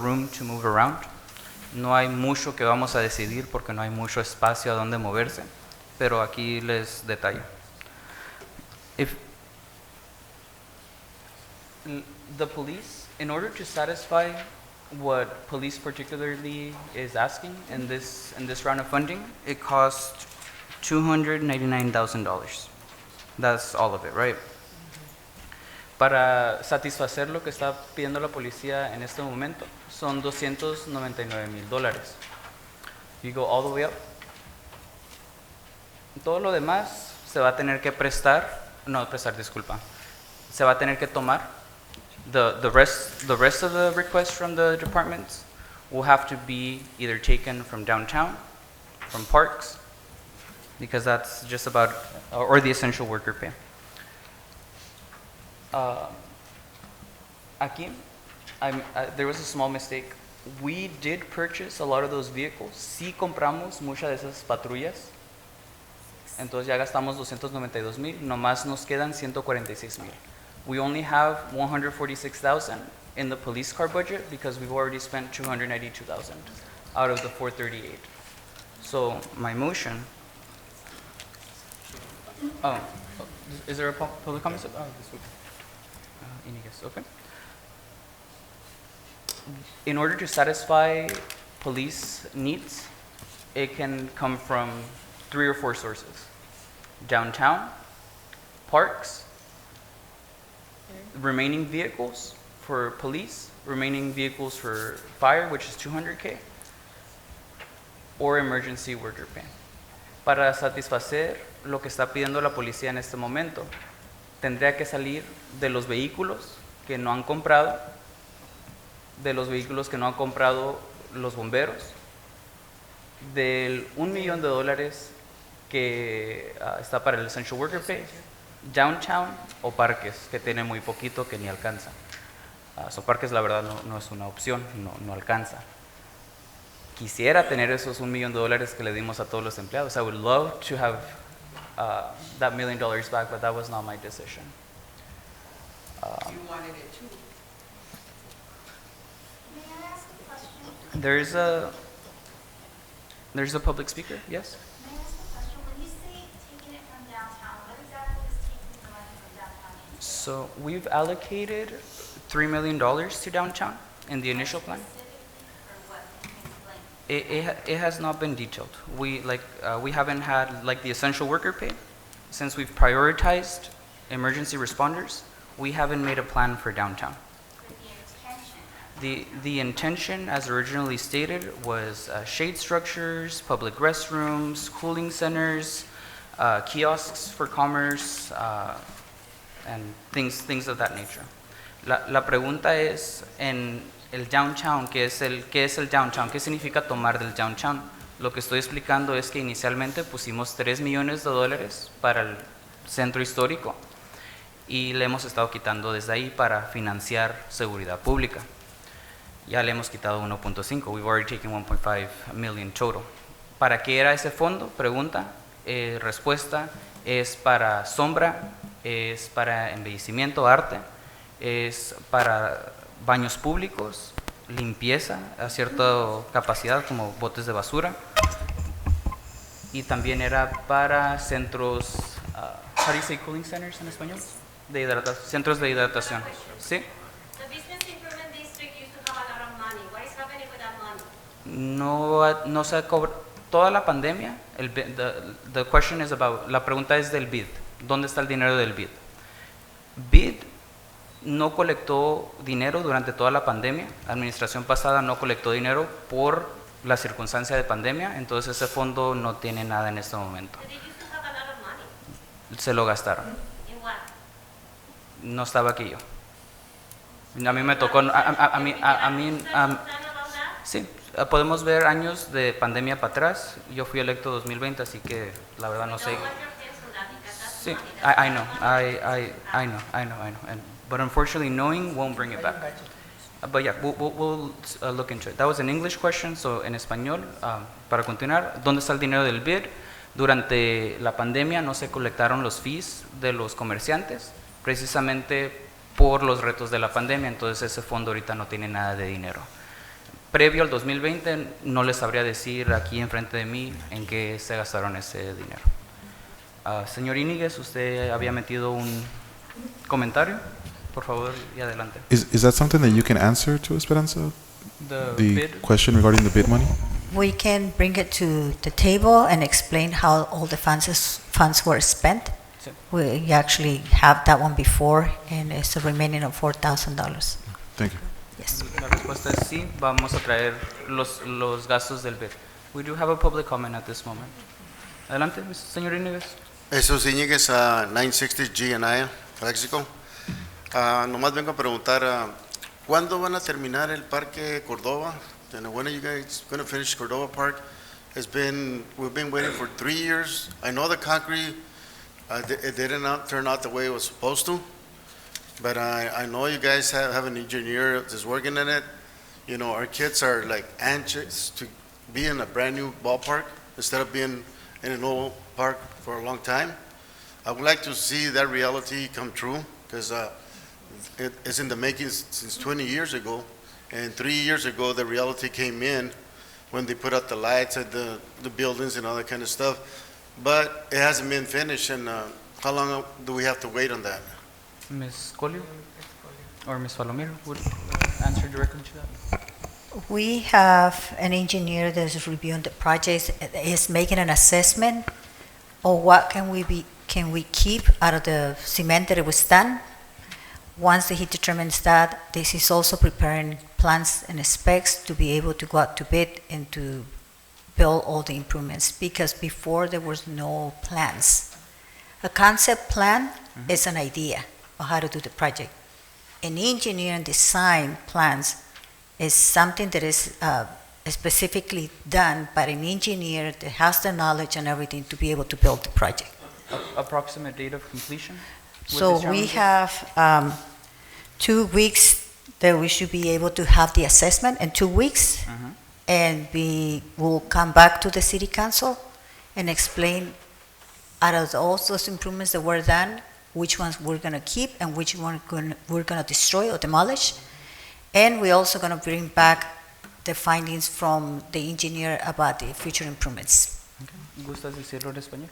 room to move around. No hay mucho que vamos a decidir porque no hay mucho espacio a donde moverse, pero aquí les detallo. If the police, in order to satisfy what police particularly is asking in this round of funding, it costs $299,000. That's all of it, right? Para satisfacer lo que está pidiendo la policía en este momento, son $299,000. You go all the way up. Todo lo demás se va a tener que disculpa. Se va a tener que tomar. The rest of the requests from the departments will have to be either taken from downtown, from parks, because that's just about, or the essential worker pay. Aquí, there was a small mistake. We did purchase a lot of those vehicles. Sí compramos muchas de esas patrullas. Entonces ya gastamos $292,000. Nomás nos quedan $146,000. We only have $146,000 in the police car budget because we've already spent $292,000 out of the $438,000. So my motion. Oh, is there a public comment? Oh, this week. Iniguez, okay. In order to satisfy police needs, it can come from 3 or 4 sources. Downtown, parks, remaining vehicles for police, remaining vehicles for fire, which is $200K, or emergency worker pay. Para satisfacer lo que está pidiendo la policía en este momento, tendría que salir de los vehículos que no han comprado, los bomberos, del $1 millón que está para el Essential Worker Pay, Downtown o parques, que tiene muy poquito que ni alcanza. Parques la verdad no es una opción, no alcanza. Quisiera tener esos $1 millón que le dimos a todos los empleados. I would love to have that $1 million back, but that was not my decision. You wanted it too. May I ask a question? There's a public speaker, yes? May I ask a question? When you say taking it from downtown, what exactly is taking the money from downtown into? So we've allocated $3 million to downtown in the initial plan. It has not been detailed. We haven't had like the essential worker pay. Since we've prioritized emergency responders, we haven't made a plan for downtown. The intention, as originally stated, was shade structures, public restrooms, cooling centers, kiosks for commerce, and things of that nature. La pregunta es en el downtown, ¿qué es el downtown? ¿Qué significa tomar del downtown? Lo que estoy explicando es que inicialmente pusimos $3 millones para el centro histórico y le hemos estado quitando desde ahí para financiar seguridad pública. Ya le hemos quitado 1.5. We've already taken 1.5 million total. ¿Para qué era ese fondo? Pregunta. Respuesta. Es para sombra, es para embellecimiento, arte, es para baños públicos, limpieza a cierta capacidad como botes de basura, y también era para centros, how do you say cooling centers en español? Centros de hidratación. ¿Sí? The business improvement district used to have a lot of money. What is happening with that money? No se cobra. Toda la pandemia, the question is about, la pregunta es del BID. ¿Dónde está el dinero del BID? BID no colectó dinero durante toda la pandemia. La administración pasada no colectó dinero por la circunstancia de pandemia, entonces ese fondo no tiene nada en este momento. But they used to have a lot of money. Se lo gastaron. In what? No estaba aquí yo. A mí me tocó, a mí, sí, podemos ver años de pandemia para atrás. Yo fui electo 2020, así que la verdad no sé. Sí, I know, I know. But unfortunately, knowing won't bring it back. But yeah, we'll look into it. That was an English question, so en español, para continuar, ¿dónde está el dinero del BID? Durante la pandemia no se colectaron los fees de los comerciantes, precisamente por los retos de la pandemia, entonces ese fondo ahorita no tiene nada de dinero. Previo al 2020, no les sabría decir aquí enfrente de mí en qué se gastaron ese dinero. Señor Iniguez, usted había metido un comentario. Por favor, y adelante. Is that something that you can answer to Esperanza? The BID question regarding the BID money? We can bring it to the table and explain how all the funds were spent. Sí. We actually have that one before, and it's a remaining of $4,000. Thank you. Yes. La respuesta es sí, vamos a traer los gastos del bid. We do have a public comment at this moment. Adelante, señor Iñiguez. Jesús Iñiguez, 960 G and I, Calexico. Nomás vengo a preguntar, ¿cuándo van a terminar el Parque Córdoba? And when are you guys going to finish Cordova Park? We've been waiting for 3 years. I know the concrete, it didn't turn out the way it was supposed to, but I know you guys have an engineer that's working on it. You know, our kids are like anxious to be in a brand new ballpark instead of being in an old park for a long time. I would like to see that reality come true, because it's in the making since 20 years ago, and 3 years ago the reality came in when they put out the lights at the buildings and all that kind of stuff, but it hasn't been finished. And how long do we have to wait on that? Ms. Colio or Ms. Palomiro would answer directly to that. We have an engineer that is reviewing the projects, is making an assessment of what can we keep out of the cement that it was done. Once he determines that, this is also preparing plans and specs to be able to go out to bid and to build all the improvements, because before there was no plans. A concept plan is an idea of how to do the project. An engineer and design plans is something that is specifically done by an engineer that has the knowledge and everything to be able to build the project. Approximate date of completion? So we have 2 weeks that we should be able to have the assessment in 2 weeks, and we will come back to the city council and explain out of all those improvements that were done, which ones we're going to keep and which one we're going to destroy or demolish. And we're also going to bring back the findings from the engineer about the future improvements. ¿Gustas decirlo en español?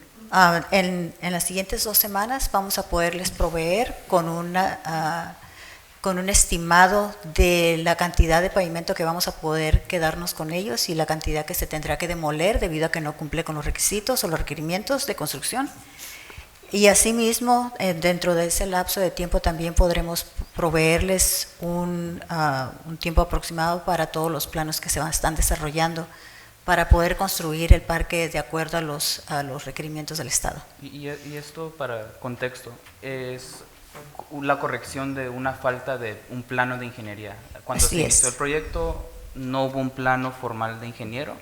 En las siguientes 2 semanas vamos a poderles proveer con un estimado de la cantidad de pavimento que vamos a poder quedarnos con ellos y la cantidad que se tendrá que demoler debido a que no cumple con los requisitos o los requerimientos de construcción. Y asimismo, dentro de ese lapso de tiempo también podremos proveerles un tiempo aproximado para todos los planos que se están desarrollando para poder construir el parque de acuerdo a los requerimientos del Estado. Y esto, para contexto, es la corrección de una falta de un plano de ingeniería. Cuando se inició el proyecto no hubo un plano formal de ingeniero.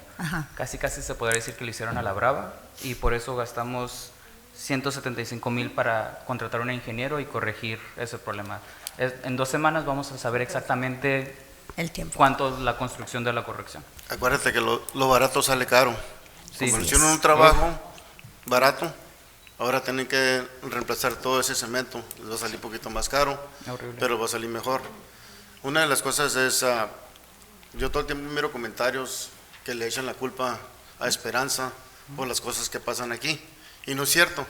Casi se podría decir que lo hicieron a la brava, y por eso gastamos 175,000 para contratar un ingeniero y corregir ese problema. En 2 semanas vamos a saber exactamente el tiempo, cuánto es la construcción de la corrección. Acuérdate que lo barato sale caro. Sí, Como hicieron un trabajo barato, ahora tienen que reemplazar todo ese cemento. Les va a salir un poquito más caro, pero va a salir mejor. Una de las cosas es, yo todo el tiempo miro comentarios que le echan la culpa a Esperanza por las cosas que pasan aquí. Y no es cierto.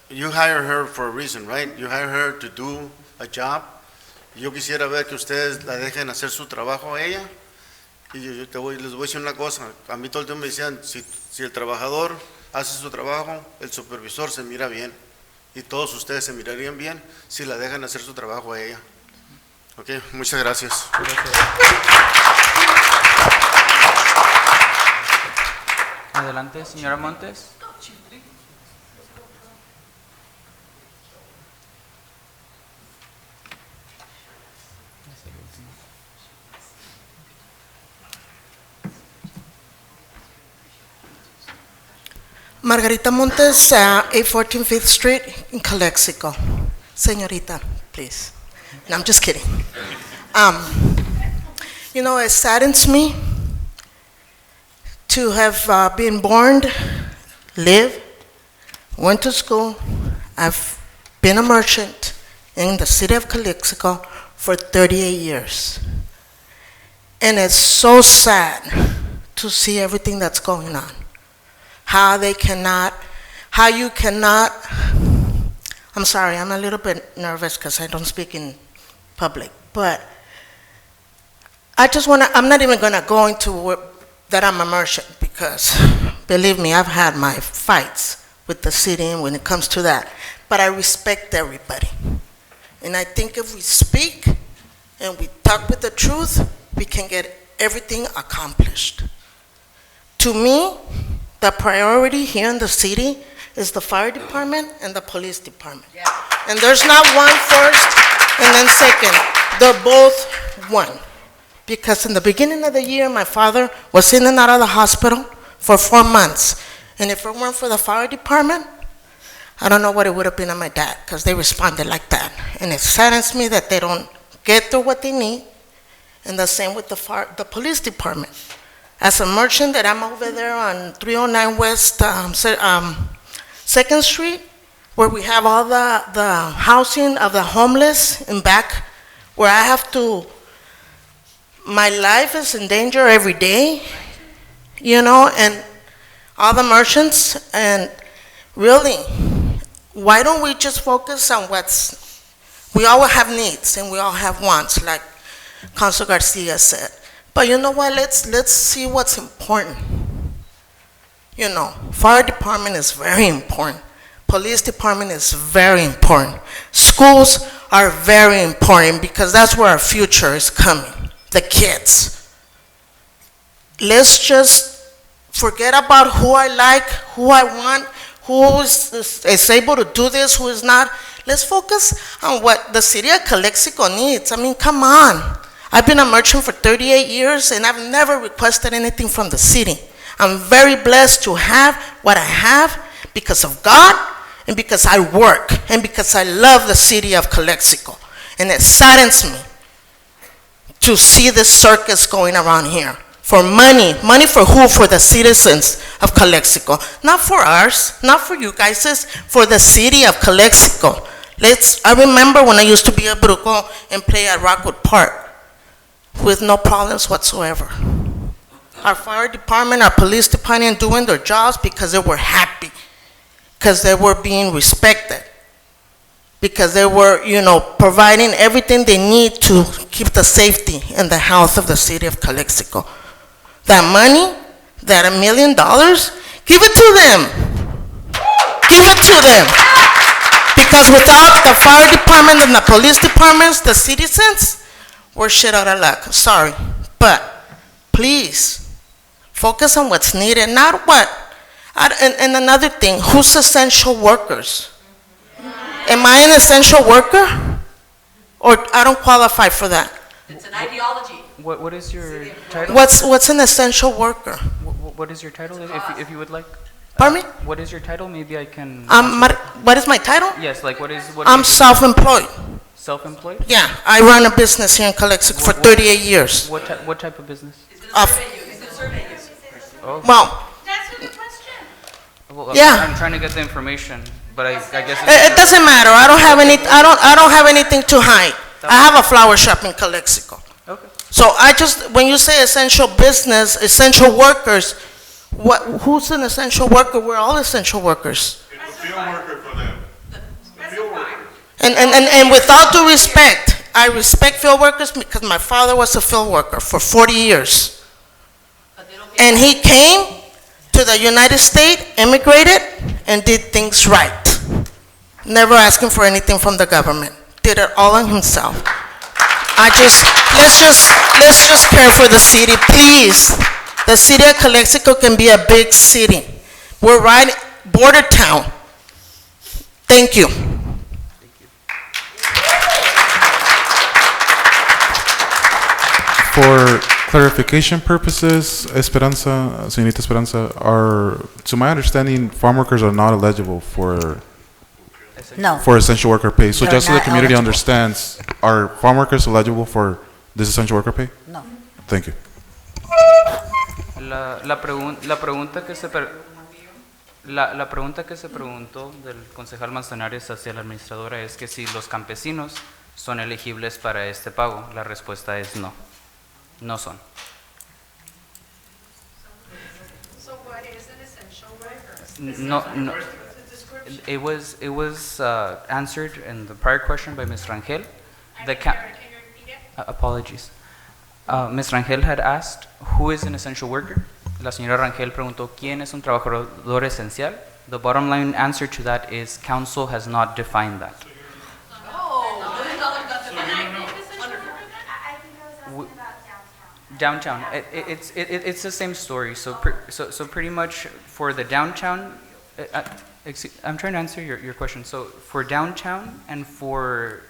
You hire her for a reason, right? You hire her to do a job. Yo quisiera ver que ustedes la dejen hacer su trabajo a ella. Y les voy a decir una cosa. A mí todo el tiempo me decían, si el trabajador hace su trabajo, el supervisor se mira bien. Y todos ustedes se mirarían bien si la dejan hacer su trabajo a ella. Ok, muchas gracias. Adelante, señora Montes. Margarita Montes, 814 5th Street in Calexico. Señorita, please. No, I'm just kidding. You know, it saddens me to have been born, lived, went to school. I've been a merchant in the city of Calexico for 38 years. And it's so sad to see everything that's going on. How you cannot, I'm sorry, I'm a little bit nervous because I don't speak in public, but I'm not even going to go into that I'm a merchant, because believe me, I've had my fights with the city and when it comes to that. But I respect everybody. And I think if we speak and we talk with the truth, we can get everything accomplished. To me, the priority here in the city is the fire department and the police department. And there's not one first and then second. They're both one. Because in the beginning of the year, my father was in and out of the hospital for 4 months. And if it weren't for the fire department, I don't know what it would have been on my dad, because they responded like that. And it saddens me that they don't get through what they need. And the same with the police department. As a merchant that I'm over there on 309 West 2nd Street, where we have all the housing of the homeless in back, where I have to, my life is in danger every day, you know, and all the merchants, and really, why don't we just focus on we all have needs and we all have wants, like Councilor Garcia said. But you know what, let's see what's important. You know, fire department is very important. Police department is very important. Schools are very important because that's where our future is coming, the kids. Let's just forget about who I like, who I want, who is able to do this, who is not. Let's focus on what the city of Calexico needs. I mean, come on. I've been a merchant for 38 years and I've never requested anything from the city. I'm very blessed to have what I have because of God and because I work and because I love the city of Calexico. And it saddens me to see this circus going around here. For money. Money for who? For the citizens of Calexico. Not for ours, not for you guys, it's for the city of Calexico. I remember when I used to be able to go and play at Rockwood Park with no problems whatsoever. Our fire department, our police department doing their jobs because they were happy, because they were being respected, because they were, you know, providing everything they need to keep the safety and the health of the city of Calexico. That money, that $1 million, give it to them. Give it to them. Because without the fire department and the police departments, the citizens, we're shit out of luck. Sorry. But please, focus on what's needed, not what. And another thing, who's essential workers? Am I an essential worker? Or I don't qualify for that? It's an ideology. What is your title? What's an essential worker? What is your title, if you would like? Pardon me? What is your title? Maybe I can... what is my title? Yes, like what I'm self-employed. Self-employed? Yeah, I run a business here in Calexico for 38 years. What type of business? Oh. Well, that's a good question. Well, yeah. I'm trying to get the information, but I guess it doesn't matter. I don't have anything to hide. I have a flower shop in Calexico. Okay. So when you say essential business, essential workers, who's an essential worker? We're all essential workers. It's a field worker for them. Field worker. And with all due respect, I respect field workers because my father was a field worker for 40 years. And he came to the United States, immigrated, and did things right. Never asking for anything from the government. Did it all on himself. Let's just care for the city, please. The city of Calexico can be a big city. We're right border town. Thank you. For clarification purposes, Señorita Esperanza, to my understanding, farm workers are not eligible for essential worker pay. So just so the community understands, are farm workers eligible for this essential worker pay? No. Thank you. La pregunta que se preguntó del concejal Manzanares hacia la administradora es que si los campesinos son elegibles para este pago. La respuesta es no. No son. So what is an essential worker? No. It was answered in the prior question by Ms. Rangel. Apologies. Ms. Rangel had asked, who is an essential worker? La señora Rangel preguntó, ¿quién es un trabajador esencial? The bottom line answer to that is council has not defined that. W- Downtown, it's the same story. So pretty much for the downtown, I'm trying to answer your question. So for downtown and for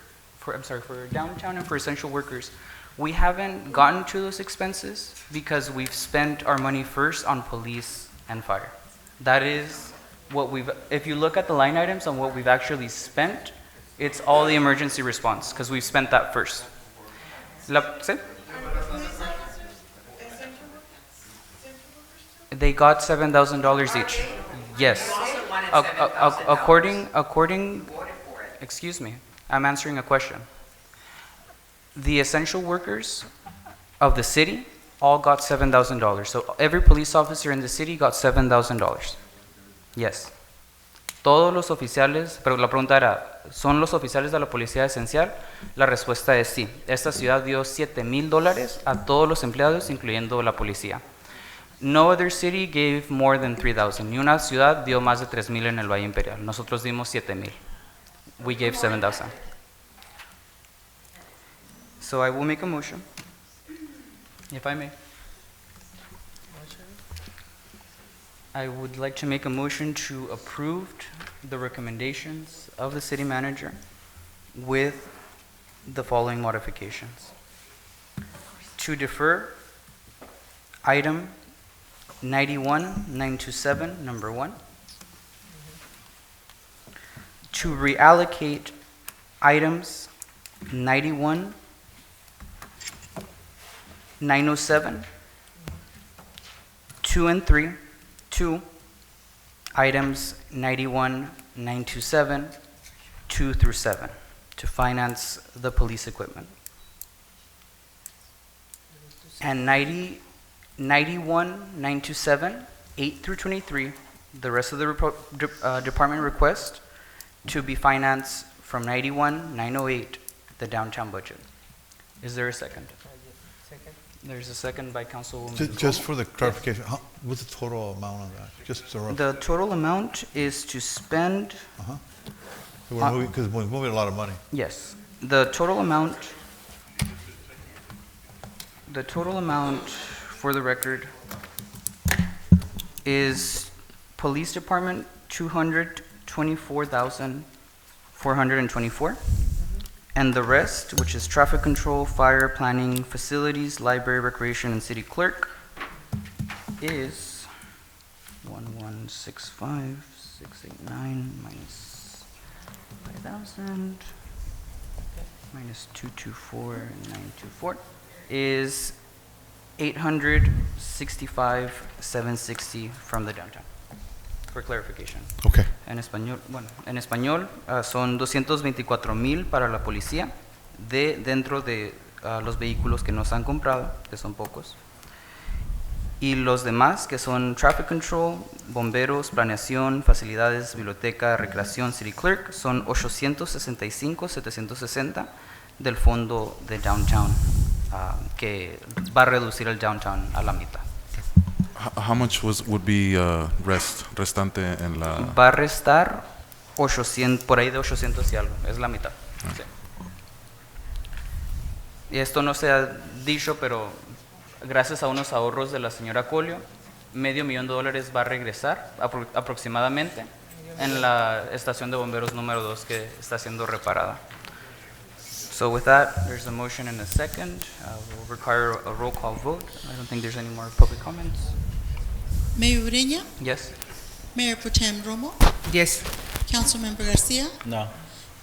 downtown and for essential workers, we haven't gotten to those expenses because we've spent our money first on police and fire. That is what if you look at the line items on what we've actually spent, it's all the emergency response because we've spent that first. ¿Sí? They got $7,000 each. Yes. Excuse me, I'm answering a question. The essential workers of the city all got $7,000. So every police officer in the city got $7,000. Yes. Todos los oficiales, pero la pregunta era, ¿son los oficiales de la policía esencial? La respuesta es sí. Esta ciudad dio $7,000 a todos los empleados, incluyendo la policía. No other city gave more than 3,000. Ni una ciudad dio más de 3,000 en el Valle Imperial. Nosotros dimos 7,000. We gave 7,000. So I will make a motion, if I may. I would like to make a motion to approve the recommendations of the city manager with the following modifications. To defer item 91-927, number 1. To reallocate items 91-907, 2 and 3, to items 91-927, 2 through 7, to finance the police equipment. And 91-927, 8 through 23, the rest of the department request to be financed from 91-908, the downtown budget. Is there a second? There's a second by Councilwoman. Just for the clarification, what's the total amount of that? Just so rough. The total amount is to spend. Because we're moving a lot of money. Yes, the total amount. The total amount, for the record, is police department 224,424. And the rest, which is traffic control, fire, planning, facilities, library, recreation, and city clerk, is 1165,689 minus 5,000 minus 224,924 is 865,760 from the downtown. For clarification. Okay. En español, son 224,000 para la policía dentro de los vehículos que nos han comprado, que son pocos. Y los demás, que son traffic control, bomberos, planeación, facilidades, biblioteca, recreación, city clerk, son 865,760 del fondo de downtown, que va a reducir el downtown a la mitad. How much would be restante en la? Va a restar 800, por ahí de 800 y algo, es la mitad. Sí. Y esto no se ha dicho, pero gracias a unos ahorros de la señora Colio, $500,000 va a regresar aproximadamente en la estación de bomberos número 2 que está siendo reparada. So with that, there's a motion and a second. We'll require a roll call vote. I don't think there's any more public comments. Mayor Ureña? Yes. Mayor Pro Tem Romo? Yes. Councilmember Garcia? No.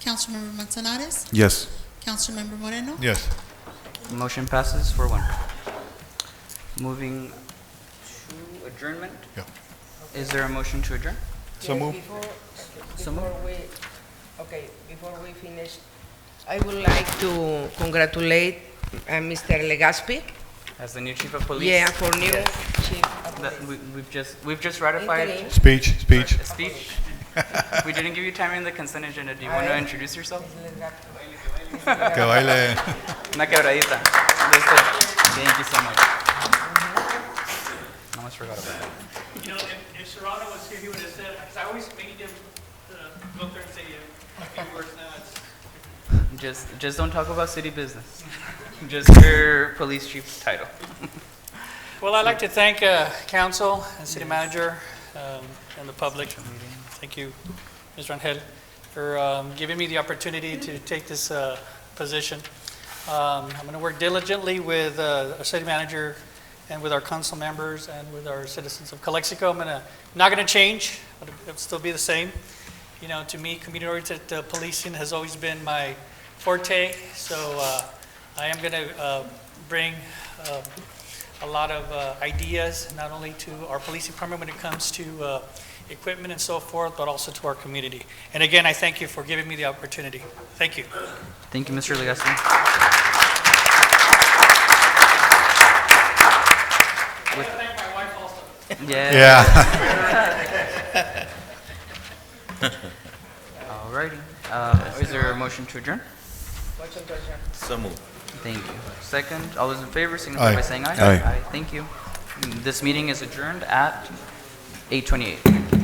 Councilmember Manzanares? Yes. Councilmember Moreno? Yes. Motion passes 4-1. Moving to adjournment. Yeah. Is there a motion to adjourn? So move. Before we finish, I would like to congratulate Mr. Legaspi. As the new chief of police. Yeah, for new Yes. chief of That police. we've just ratified. Speech. Speech. We didn't give you time in the consent agenda. Do you want to introduce yourself? Que baile. Una quebradita. Thank you so much. I almost forgot about that. if Serrano was here, he would have said, because I always made him go up there and say a few words now. Just don't talk about city business. Just your police chief title. Well, I'd like to thank council and city manager and the public. Thank you, Mr. Angel, for giving me the opportunity to take this position. I'm going to work diligently with our city manager and with our council members and with our citizens of Calexico. I'm not going to change, but it'll still be the same. You know, to me, community-oriented policing has always been my forte, so I am going to bring a lot of ideas, not only to our police department when it comes to equipment and so forth, but also to our community. And again, I thank you for giving me the opportunity. Thank you. Thank you, Mr. Legaspi. I want to thank my wife also. Yeah. Alrighty. Is there a motion to adjourn? Motion to adjourn. So moved. Thank you. Second, all those in favor signify Aye. by saying aye. Aye. Thank you. This meeting is adjourned at 8:28.